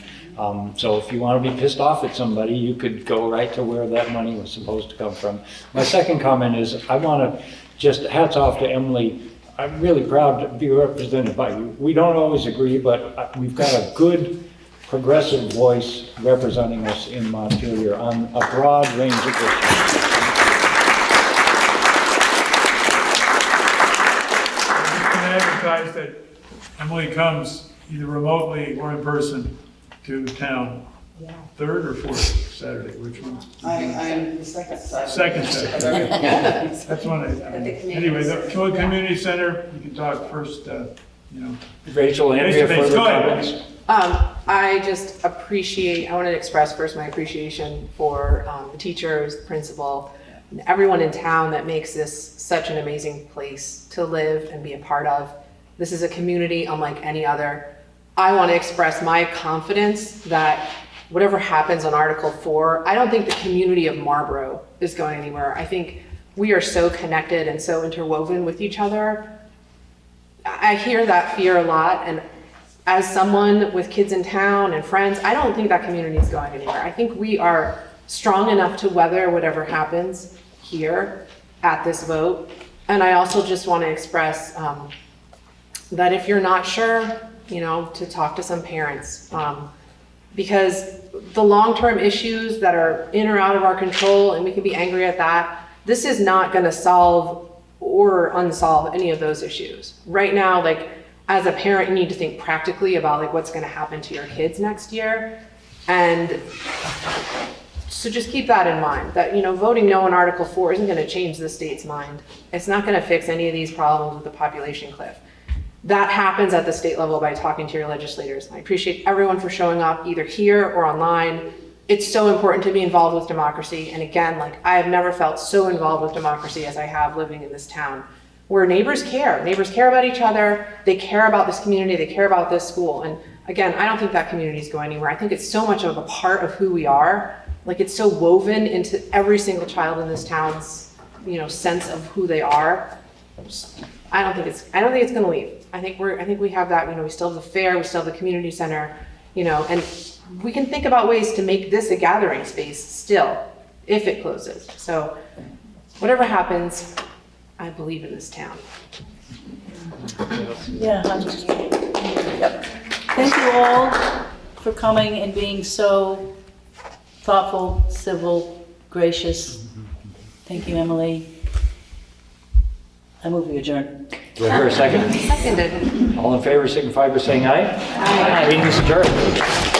So if you want to be pissed off at somebody, you could go right to where that money was supposed to come from. My second comment is, I want to just hats off to Emily. I'm really proud to be represented by you. We don't always agree, but we've got a good progressive voice representing us in Montpelier on a broad range of issues. You can advertise that Emily comes either remotely or in person to town. Third or fourth Saturday, which one? I'm the second Saturday. Second Saturday. That's one. Anyway, the community center, you can talk first, Rachel, Andrea, further comments? I just appreciate, I want to express first my appreciation for the teachers, the principal, and everyone in town that makes this such an amazing place to live and be a part of. This is a community unlike any other. I want to express my confidence that whatever happens on Article 4, I don't think the community of Marlboro is going anywhere. I think we are so connected and so interwoven with each other. I hear that fear a lot, and as someone with kids in town and friends, I don't think that community is going anywhere. I think we are strong enough to weather whatever happens here at this vote. And I also just want to express that if you're not sure, to talk to some parents. Because the long-term issues that are in or out of our control, and we can be angry at that, this is not going to solve or unsolve any of those issues. Right now, as a parent, you need to think practically about what's going to happen to your kids next year. And so just keep that in mind, that voting no on Article 4 isn't going to change the state's mind. It's not going to fix any of these problems with the population cliff. That happens at the state level by talking to your legislators. I appreciate everyone for showing up either here or online. It's so important to be involved with democracy. And again, I have never felt so involved with democracy as I have living in this town, where neighbors care. Neighbors care about each other. They care about this community. They care about this school. And again, I don't think that community is going anywhere. I think it's so much of a part of who we are. It's so woven into every single child in this town's, sense of who they are. I don't think it's going to leave. I think we have that, we still have the fair, we still have the community center, And we can think about ways to make this a gathering space still, if it closes. So whatever happens, I believe in this town. Yeah. Yep. Thank you all for coming and being so thoughtful, civil, gracious. Thank you, Emily. I move we adjourn. Do I hear a second? Seconded. All in favor, signify by saying aye. Aye. Meeting is adjourned.